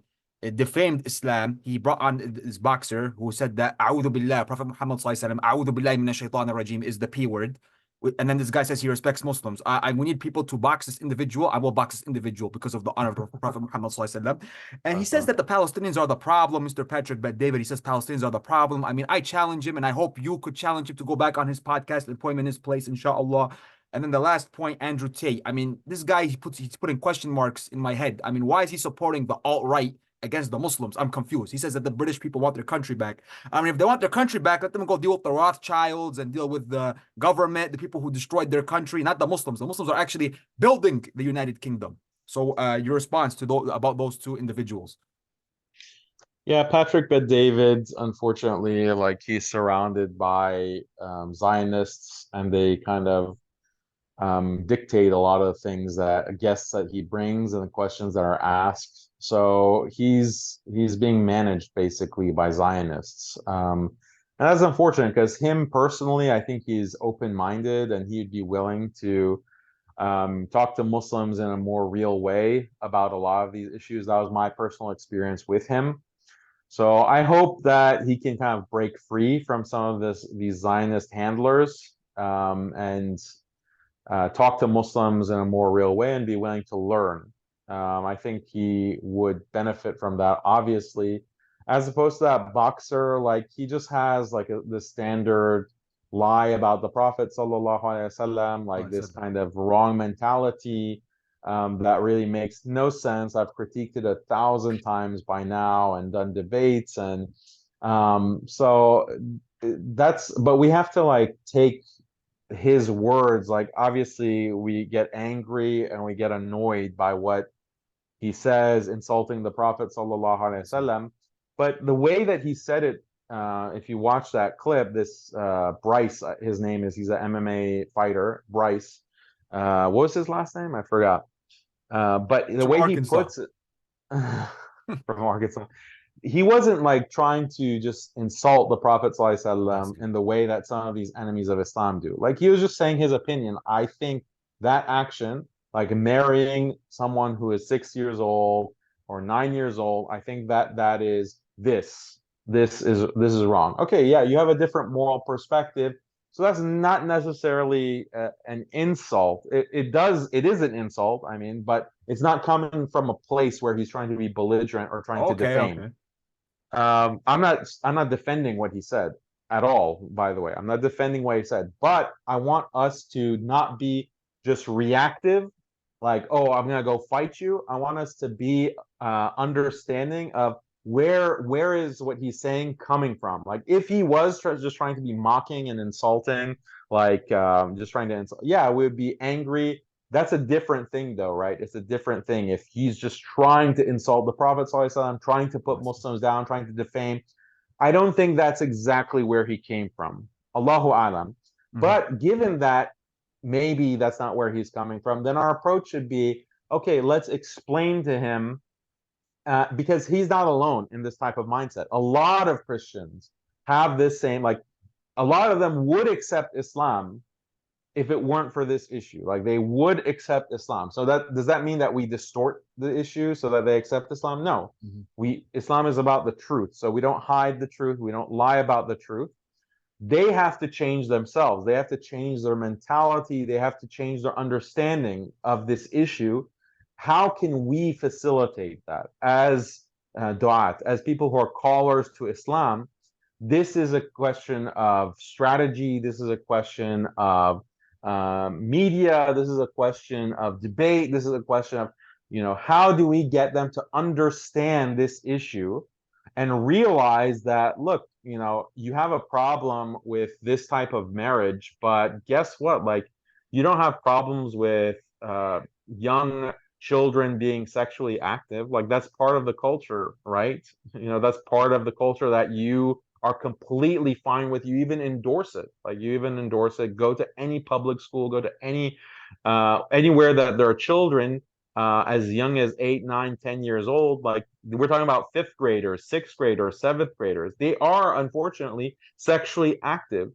S1: defamed Islam. He brought on this boxer who said that "A'udhu billah," Prophet Muhammad sallallahu alaihi wasallam, "A'udhu billahi minash shaitanir rajim" is the P word. And then this guy says he respects Muslims. We need people to box this individual. I will box this individual because of the honor of Prophet Muhammad sallallahu alaihi wasallam. And he says that the Palestinians are the problem, Mr. Patrick Bet David. He says Palestinians are the problem. I mean, I challenge him, and I hope you could challenge him to go back on his podcast and put him in his place, inshallah. And then the last point, Andrew Tate. I mean, this guy, he's putting question marks in my head. I mean, why is he supporting the alt-right against the Muslims? I'm confused. He says that the British people want their country back. I mean, if they want their country back, let them go deal with the Rothschilds and deal with the government, the people who destroyed their country, not the Muslims. The Muslims are actually building the United Kingdom. So, your response to about those two individuals?
S2: Yeah, Patrick Bet David, unfortunately, like he's surrounded by Zionists, and they kind of dictate a lot of things that guests that he brings and the questions that are asked. So he's being managed basically by Zionists. And that's unfortunate because him personally, I think he's open-minded and he'd be willing to talk to Muslims in a more real way about a lot of these issues. That was my personal experience with him. So I hope that he can kind of break free from some of these Zionist handlers and talk to Muslims in a more real way and be willing to learn. I think he would benefit from that, obviously, as opposed to that boxer. Like he just has like the standard lie about the Prophet sallallahu alaihi wasallam,
S1: Oh,
S2: like
S1: I
S2: this
S1: said that.
S2: kind of wrong mentality that really makes no sense. I've critiqued it 1,000 times by now and done debates, and so but we have to like take his words. Like obviously we get angry and we get annoyed by what he says, insulting the Prophet sallallahu alaihi
S1: I said
S2: wasallam. But the way that he said it, if you watch that clip, this Bryce, his name is, he's an MMA fighter, Bryce. what was his last name? I forgot. But
S1: It's
S2: the
S1: from
S2: way he
S1: Arkansas.
S2: puts it from Arkansas, he wasn't like trying to just insult the Prophet
S1: I
S2: ﷺ
S1: see.
S2: in the way that some of these enemies of Islam do. Like he was just saying his opinion. I think that action, like marrying someone who is 6 years old or 9 years old, I think that that is this. This is wrong. Okay, yeah, you have a different moral perspective. So that's not necessarily an insult. It is an insult, I mean, but it's not coming from a place where he's trying to be belligerent or trying to
S1: Okay,
S2: defame.
S1: okay.
S2: I'm not defending what he said at all, by the way. I'm not defending what he said, but I want us to not be just reactive, like, oh, I'm gonna go fight you. I want us to be understanding of where is what he's saying coming from. Like if he was just trying to be mocking and insulting, like just trying to insult, yeah, we would be angry. That's a different thing though, right? It's a different thing if he's just trying to insult the Prophet ﷺ, trying to
S1: I
S2: put
S1: see.
S2: Muslims down, trying to defame. I don't think that's exactly where he came from. Allahu alam.
S1: Mhm.
S2: But given that maybe that's not where he's coming from, then our approach should be, okay, let's explain to him, because he's not alone in this type of mindset. A lot of Christians have this same, like, a lot of them would accept Islam if it weren't for this issue. Like they would accept Islam. So that does that mean that we distort the issue so that they accept Islam? No.
S1: Mhm.
S2: We Islam is about the truth. So we don't hide the truth. We don't lie about the truth. They have to change themselves. They have to change their mentality. They have to change their understanding of this issue. How can we facilitate that as du'at, as people who are callers to Islam? This is a question of strategy. This is a question of media. This is a question of debate. This is a question of, how do we get them to understand this issue and realize that, look, you have a problem with this type of marriage, but guess what? Like, you don't have problems with young children being sexually active. Like, that's part of the culture, right? That's part of the culture that you are completely fine with. You even endorse it. Like, you even endorse it. Go to any public school, go to anywhere that there are children as young as 8, 9, 10 years old. Like, we're talking about fifth graders, sixth graders, seventh graders. They are unfortunately sexually active.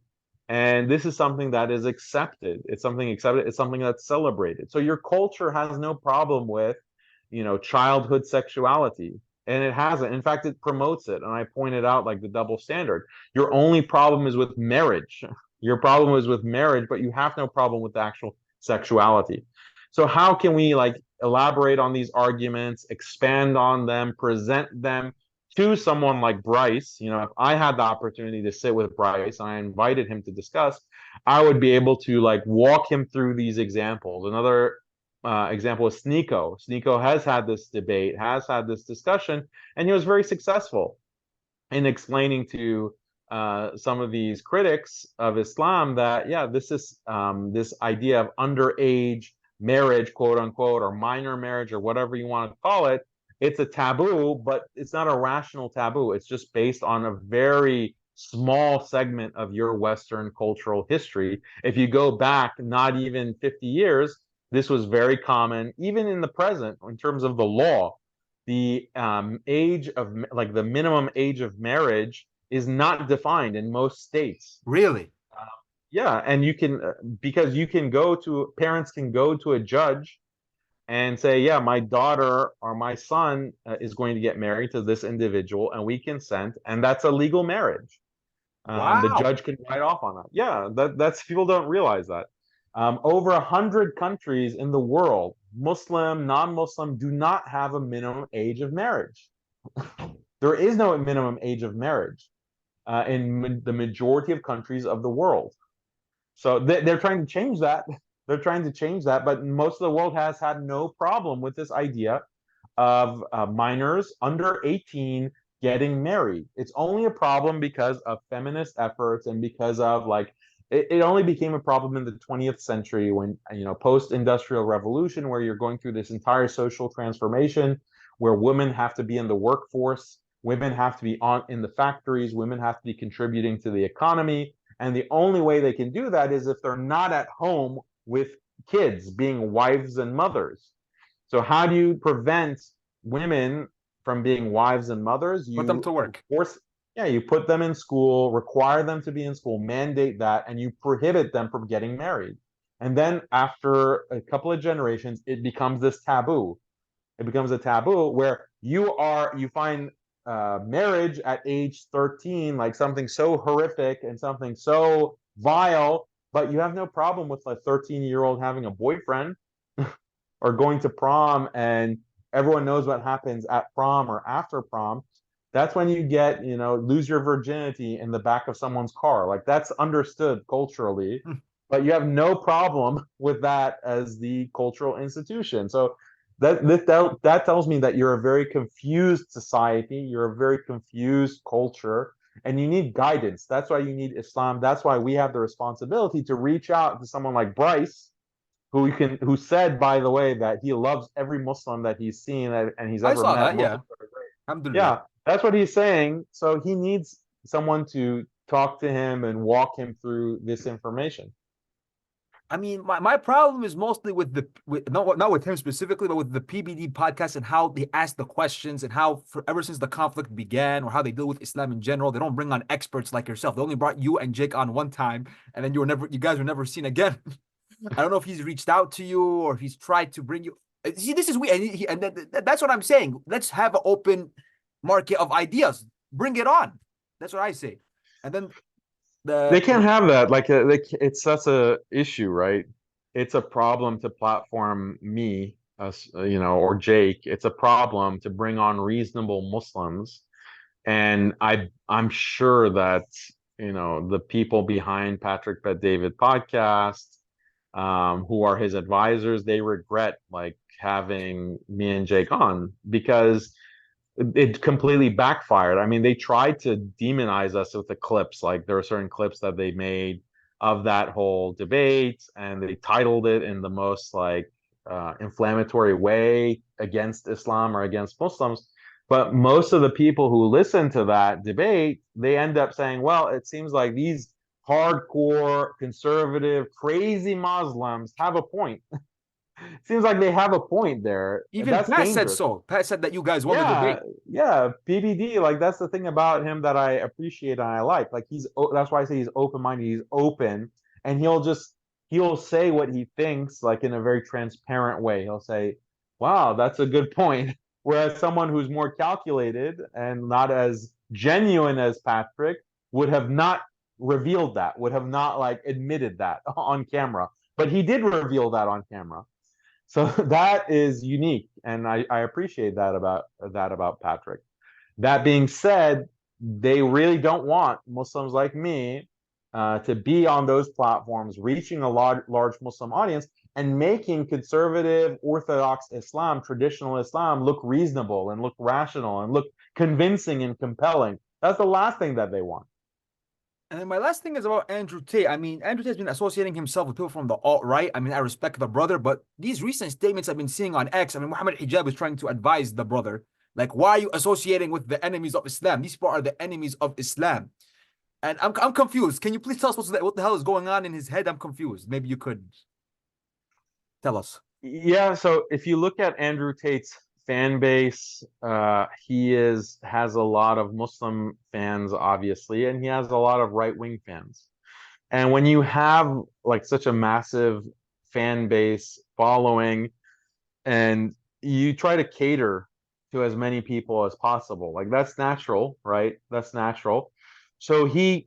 S2: And this is something that is accepted. It's something accepted. It's something that's celebrated. So your culture has no problem with, childhood sexuality. And it hasn't. In fact, it promotes it. And I pointed out like the double standard. Your only problem is with marriage. Your problem is with marriage, but you have no problem with the actual sexuality. So how can we like elaborate on these arguments, expand on them, present them to someone like Bryce? If I had the opportunity to sit with Bryce and I invited him to discuss, I would be able to like walk him through these examples. Another example is Sneeko. Sneeko has had this debate, has had this discussion, and he was very successful in explaining to some of these critics of Islam that, yeah, this is this idea of underage marriage, quote unquote, or minor marriage, or whatever you want to call it. It's a taboo, but it's not a rational taboo. It's just based on a very small segment of your Western cultural history. If you go back not even 50 years, this was very common, even in the present, in terms of the law. The age of, like, the minimum age of marriage is not defined in most states.
S1: Really?
S2: Yeah, and you can because you can go to parents can go to a judge and say, yeah, my daughter or my son is going to get married to this individual, and we consent, and that's a legal marriage. The
S1: Wow.
S2: judge can write off on that. Yeah, that's people don't realize that. Over 100 countries in the world, Muslim, non-Muslim, do not have a minimum age of marriage. There is no minimum age of marriage in the majority of countries of the world. So they're trying to change that. They're trying to change that, but most of the world has had no problem with this idea of minors under 18 getting married. It's only a problem because of feminist efforts and because of like it only became a problem in the 20th century when, post-industrial revolution, where you're going through this entire social transformation where women have to be in the workforce, women have to be on in the factories, women have to be contributing to the economy, and the only way they can do that is if they're not at home with kids, being wives and mothers. So how do you prevent women from being wives and mothers?
S1: Put them
S2: You
S1: to work.
S2: force, yeah, you put them in school, require them to be in school, mandate that, and you prohibit them from getting married. And then after a couple of generations, it becomes this taboo. It becomes a taboo where you find marriage at age 13 like something so horrific and something so vile, but you have no problem with a 13-year-old having a boyfriend or going to prom, and everyone knows what happens at prom or after prom. That's when you get, lose your virginity in the back of someone's car. Like that's understood culturally, but you have no problem with that as the cultural institution. So that tells me that you're a very confused society, you're a very confused culture, and you need guidance. That's why you need Islam. That's why we have the responsibility to reach out to someone like Bryce, who said, by the way, that he loves every Muslim that he's seen and he's
S1: I
S2: ever
S1: saw
S2: met.
S1: that. Yeah.
S2: Muslims that are great.
S1: Alhamdulillah.
S2: Yeah, that's what he's saying. So he needs someone to talk to him and walk him through this information.
S1: I mean, my problem is mostly with not with him specifically, but with the PBD podcast and how they ask the questions and how ever since the conflict began or how they deal with Islam in general, they don't bring on experts like yourself. They only brought you and Jake on one time, and then you guys were never seen again. I don't know if he's reached out to you or if he's tried to bring you. See, this is weird, and that's what I'm saying. Let's have an open market of ideas. Bring it on. That's what I say. And then
S2: They
S1: the
S2: can't have that. Like, it's such a issue, right? It's a problem to platform me, or Jake. It's a problem to bring on reasonable Muslims, and I'm sure that the people behind Patrick Bet David podcast, who are his advisors, they regret like having me and Jake on because it completely backfired. I mean, they tried to demonize us with the clips. Like there are certain clips that they made of that whole debate, and they titled it in the most like inflammatory way against Islam or against Muslims. But most of the people who listen to that debate, they end up saying, well, it seems like these hardcore, conservative, crazy Muslims have a point. Seems like they have a point there.
S1: even
S2: That's
S1: Pat said
S2: dangerous.
S1: so. Pat said that you guys won the
S2: Yeah,
S1: debate.
S2: yeah, PBD, like that's the thing about him that I appreciate and I like. Like that's why I say he's open-minded, he's open, and he'll say what he thinks like in a very transparent way. He'll say, "Wow, that's a good point." Whereas someone who's more calculated and not as genuine as Patrick would have not revealed that, would have not like admitted that on camera. But he did reveal that on camera. So that is unique, and I appreciate that about Patrick. That being said, they really don't want Muslims like me to be on those platforms, reaching a large Muslim audience and making conservative, Orthodox Islam, traditional Islam look reasonable and look rational and look convincing and compelling. That's the last thing that they want.
S1: And then my last thing is about Andrew Tate. I mean, Andrew Tate's been associating himself with people from the alt-right. I mean, I respect the brother, but these recent statements I've been seeing on X, I mean, Muhammad Hijab is trying to advise the brother. Like, why are you associating with the enemies of Islam? These people are the enemies of Islam. And I'm confused. Can you please tell us what the hell is going on in his head? I'm confused. Maybe you could tell us.
S2: Yeah, so if you look at Andrew Tate's fan base, he has a lot of Muslim fans, obviously, and he has a lot of right-wing fans. And when you have like such a massive fan base following, and you try to cater to as many people as possible, like that's natural, right? That's natural. So he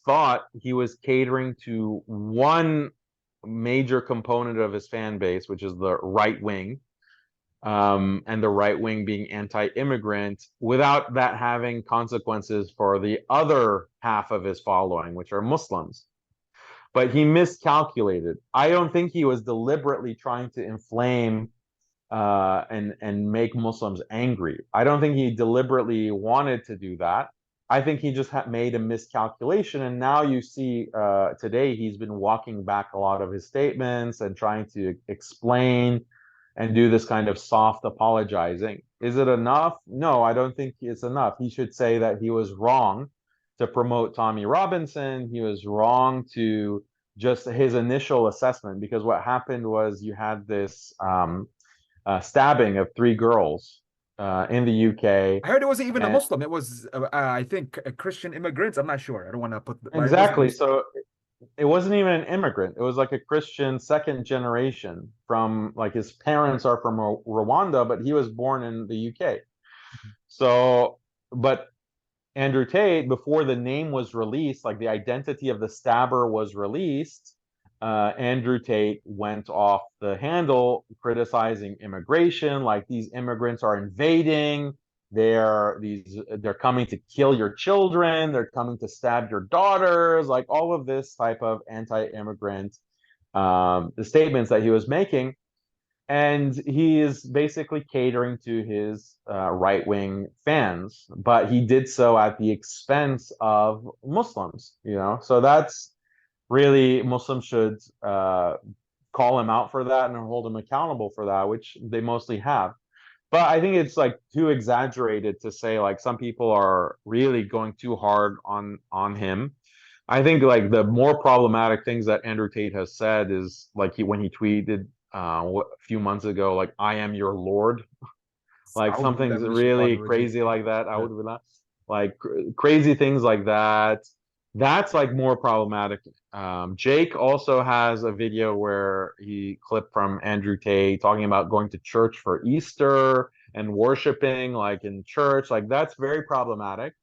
S2: thought he was catering to one major component of his fan base, which is the right wing, and the right wing being anti-immigrant, without that having consequences for the other half of his following, which are Muslims. But he miscalculated. I don't think he was deliberately trying to inflame and make Muslims angry. I don't think he deliberately wanted to do that. I think he just made a miscalculation, and now you see today he's been walking back a lot of his statements and trying to explain and do this kind of soft apologizing. Is it enough? No, I don't think it's enough. He should say that he was wrong to promote Tommy Robinson. He was wrong to just his initial assessment, because what happened was you had this stabbing of 3 girls in the UK.
S1: I heard it wasn't even a
S2: And
S1: Muslim. It was, I think, a Christian immigrants. I'm not sure. I don't want to put, but it wasn't a
S2: exactly.
S1: Muslim.
S2: So it wasn't even an immigrant. It was like a Christian second generation from, like, his parents are from Rwanda, but he was born in the UK. So, but Andrew Tate, before the name was released, like the identity of the stabber was released, Andrew Tate went off the handle criticizing immigration, like these immigrants are invading, they're coming to kill your children, they're coming to stab your daughters, like all of this type of anti-immigrant the statements that he was making. And he is basically catering to his right-wing fans, but he did so at the expense of Muslims, you know. So that's really, Muslims should call him out for that and hold him accountable for that, which they mostly have. But I think it's like too exaggerated to say like some people are really going too hard on him. I think like the more problematic things that Andrew Tate has said is like when he tweeted a few months ago, like "I am your Lord," like
S1: A'udhu billahi
S2: something's
S1: minash shaitanir
S2: really
S1: rajim.
S2: crazy like that. I
S1: Yeah.
S2: would like crazy things like that. That's like more problematic. Jake also has a video where he clipped from Andrew Tate talking about going to church for Easter and worshiping like in church. Like that's very problematic.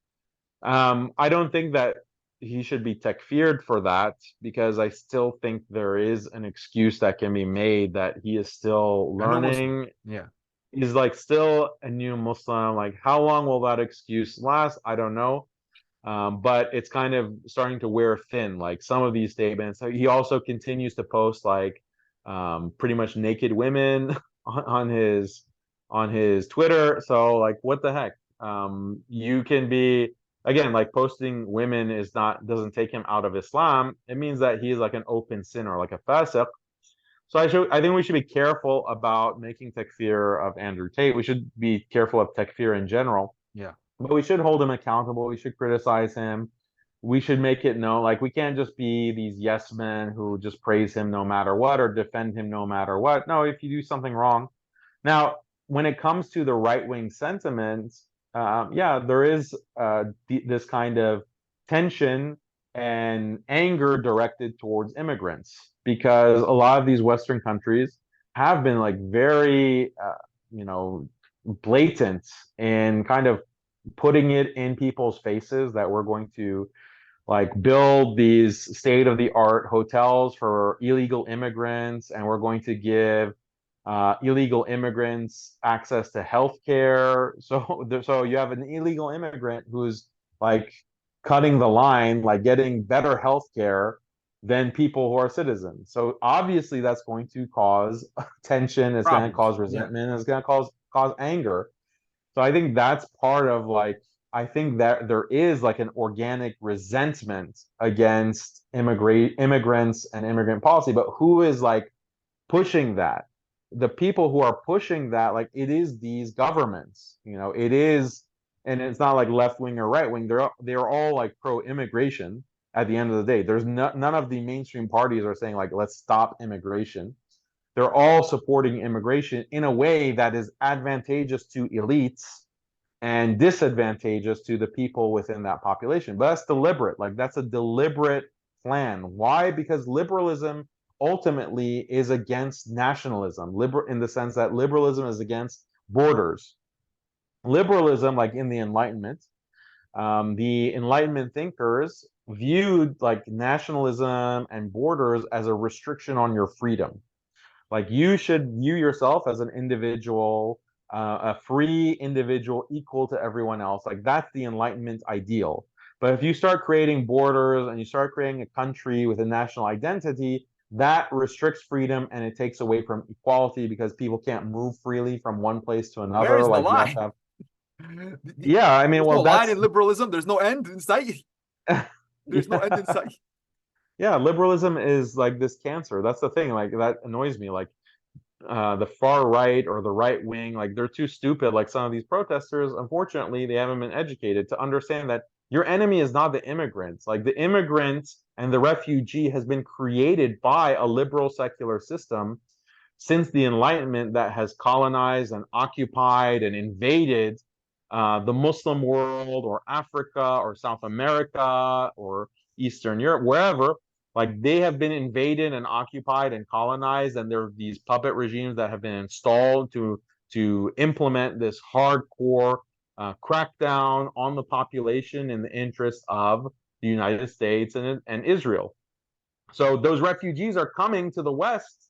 S2: I don't think that he should be takfired for that, because I still think there is an excuse that can be made that he is still
S1: A new Muslim.
S2: learning.
S1: Yeah.
S2: He's like still a new Muslim. Like how long will that excuse last? I don't know. But it's kind of starting to wear thin. Like some of these statements, he also continues to post like pretty much naked women on his Twitter. So like, what the heck? You can be, again, like posting women is not, doesn't take him out of Islam. It means that he is like an open sinner, like a fasiq. So I think we should be careful about making takfir of Andrew Tate. We should be careful of takfir in general,
S1: Yeah.
S2: but we should hold him accountable. We should criticize him. We should make it known. Like we can't just be these yes men who just praise him no matter what or defend him no matter what. No, if you do something wrong. Now, when it comes to the right-wing sentiments, yeah, there is this kind of tension and anger directed towards immigrants, because a lot of these Western countries have been like very, you know, blatant in kind of putting it in people's faces that we're going to like build these state-of-the-art hotels for illegal immigrants, and we're going to give illegal immigrants access to healthcare. So you have an illegal immigrant who's like cutting the line, like getting better healthcare than people who are citizens. So obviously that's going to cause tension. It's going to
S1: Problems.
S2: cause
S1: Yeah.
S2: resentment. It's going to cause anger. So I think that's part of like, I think that there is like an organic resentment against immigrants and immigrant policy, but who is like pushing that? The people who are pushing that, like it is these governments, you know, it is, and it's not like left wing or right wing. They're all like pro immigration at the end of the day. There's none of the mainstream parties are saying like let's stop immigration. They're all supporting immigration in a way that is advantageous to elites and disadvantageous to the people within that population. But that's deliberate. Like that's a deliberate plan. Why? Because liberalism ultimately is against nationalism. Liberal in the sense that liberalism is against borders. Liberalism, like in the Enlightenment thinkers viewed like nationalism and borders as a restriction on your freedom. Like you should view yourself as an individual, a free individual equal to everyone else. Like that's the Enlightenment ideal. But if you start creating borders and you start creating a country with a national identity, that restricts freedom and it takes away from equality, because people can't move freely from one place to
S1: Where
S2: another.
S1: is the
S2: Like you have to
S1: line?
S2: have, yeah, I mean,
S1: There's no
S2: well,
S1: line
S2: that's
S1: in liberalism. There's no end in sight. There's no end in
S2: yeah.
S1: sight.
S2: Yeah, liberalism is like this cancer. That's the thing. Like that annoys me. Like the far right or the right wing, like they're too stupid. Like some of these protesters, unfortunately, they haven't been educated to understand that your enemy is not the immigrants. Like the immigrants And the refugee has been created by a liberal secular system since the Enlightenment that has colonized and occupied and invaded the Muslim world or Africa or South America or Eastern Europe, wherever. Like they have been invaded and occupied and colonized, and there are these puppet regimes that have been installed to implement this hardcore crackdown on the population in the interest of the United States and Israel. So those refugees are coming to the West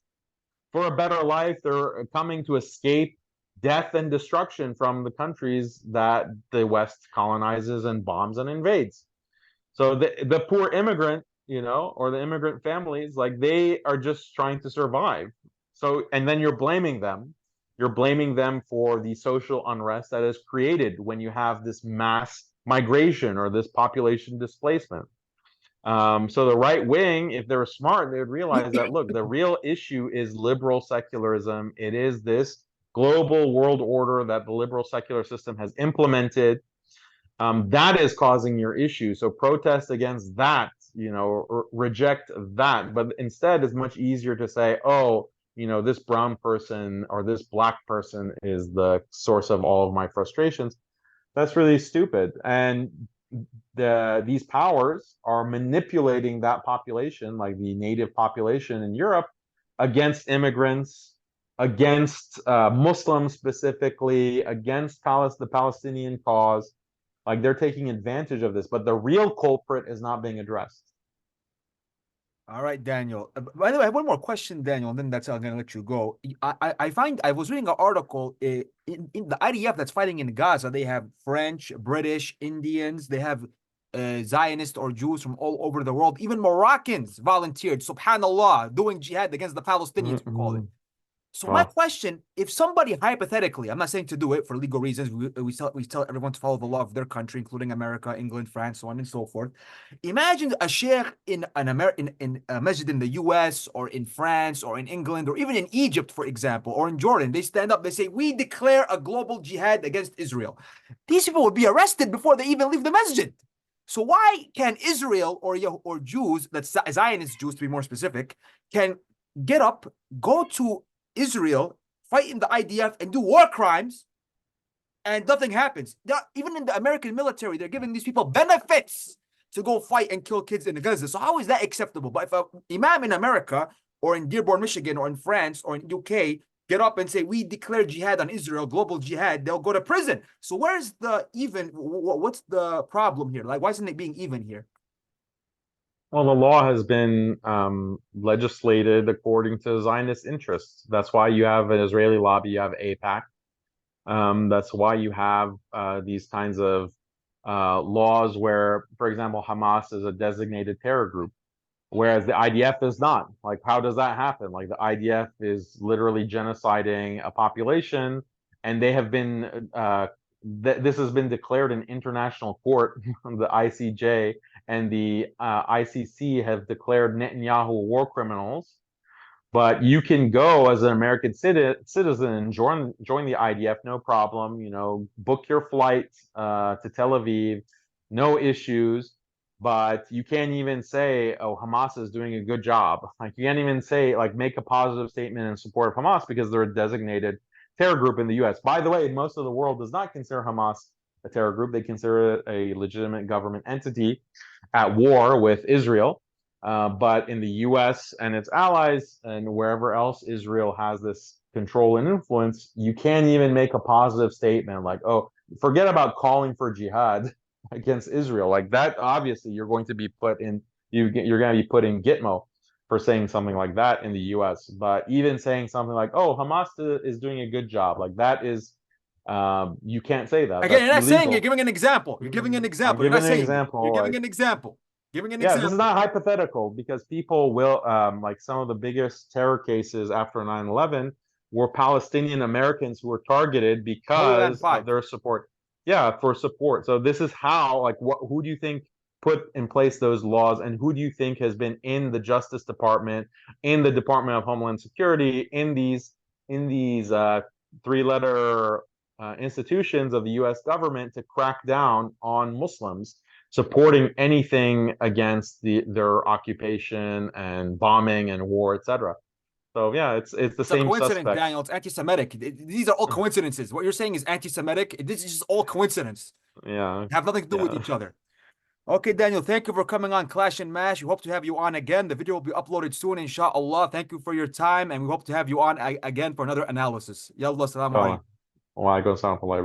S2: for a better life. They're coming to escape death and destruction from the countries that the West colonizes and bombs and invades. So the poor immigrant, or the immigrant families, like they are just trying to survive. So, and then you're blaming them. You're blaming them for the social unrest that is created when you have this mass migration or this population displacement. So the right wing, if they're smart, they would realize that, look, the real issue is liberal secularism. It is this global world order that the liberal secular system has implemented. That is causing your issue. So protest against that, or reject that. But instead, it's much easier to say, oh, this brown person or this black person is the source of all of my frustrations. That's really stupid. And these powers are manipulating that population, like the native population in Europe, against immigrants, against Muslims specifically, against the Palestinian cause. Like they're taking advantage of this, but the real culprit is not being addressed.
S1: All right, Daniel. By the way, I have one more question, Daniel, and then that's I'm gonna let you go. I was reading an article in the IDF that's fighting in Gaza. They have French, British, Indians. They have Zionists or Jews from all over the world. Even Moroccans volunteered. Subhanallah, doing jihad against the Palestinians. We call it. So my question, if somebody hypothetically, I'm not saying to do it for legal reasons, we tell everyone to follow the law of their country, including America, England, France, so on and so forth. Imagine a sheikh in a masjid in the US or in France or in England or even in Egypt, for example, or in Jordan. They stand up, they say, we declare a global jihad against Israel. These people would be arrested before they even leave the masjid. So why can Israel or Jews, that's Zionist Jews to be more specific, can get up, go to Israel, fight in the IDF, and do war crimes, and nothing happens? Even in the American military, they're giving these people benefits to go fight and kill kids in Gaza. So how is that acceptable? But if an imam in America or in Dearborn, Michigan, or in France or in UK get up and say, we declare jihad on Israel, global jihad, they'll go to prison. So where's the what's the problem here? Like, why isn't it being even here?
S2: Well, the law has been legislated according to Zionist interests. That's why you have an Israeli lobby, you have AIPAC. That's why you have these kinds of laws where, for example, Hamas is a designated terror group, whereas the IDF is not. Like, how does that happen? Like, the IDF is literally genociding a population, and they have been this has been declared in international court. The ICJ and the ICC have declared Netanyahu war criminals. But you can go as an American citizen and join the IDF, no problem. Book your flight to Tel Aviv, no issues. But you can't even say, "Oh, Hamas is doing a good job." Like you can't even say, like, make a positive statement in support of Hamas because they're a designated terror group in the U.S. By the way, most of the world does not consider Hamas a terror group. They consider it a legitimate government entity at war with Israel. But in the US and its allies and wherever else Israel has this control and influence, you can't even make a positive statement like, oh, forget about calling for jihad against Israel. Like that, obviously, you're going to be put in, you're going to be put in Gitmo for saying something like that in the US. But even saying something like, oh, Hamas is doing a good job, like that is, you can't say that.
S1: Again,
S2: That's
S1: you're not saying,
S2: illegal.
S1: you're giving an example. You're giving an
S2: I'm
S1: example. You're not
S2: giving an
S1: saying it.
S2: example.
S1: You're giving
S2: Like,
S1: an example. Giving an
S2: yeah, this is
S1: example.
S2: not hypothetical because people will, like some of the biggest terror cases after 9/11 were Palestinian Americans who were targeted
S1: Holy Land
S2: because of
S1: 5.
S2: their support. Yeah, for support. So this is how, like, who do you think put in place those laws, and who do you think has been in the Justice Department, in the Department of Homeland Security, in these three-letter institutions of the U.S. government to crack down on Muslims? supporting anything against their occupation and bombing and war, etc. So yeah, it's the
S1: It's a
S2: same
S1: coincidence,
S2: suspects.
S1: Daniel. It's anti-Semitic. These are all coincidences. What you're saying is anti-Semitic. This is just all coincidence.
S2: Yeah,
S1: They have nothing to do with
S2: yeah.
S1: each other. Okay, Daniel, thank you for coming on Clash and Mash. We hope to have you on again. The video will be uploaded soon, inshallah. Thank you for your time, and we hope to have you on again for another analysis. Yallah, salamu
S2: Oh,
S1: alaykum.
S2: وعليكم السلام ورحمة الله وبركاته.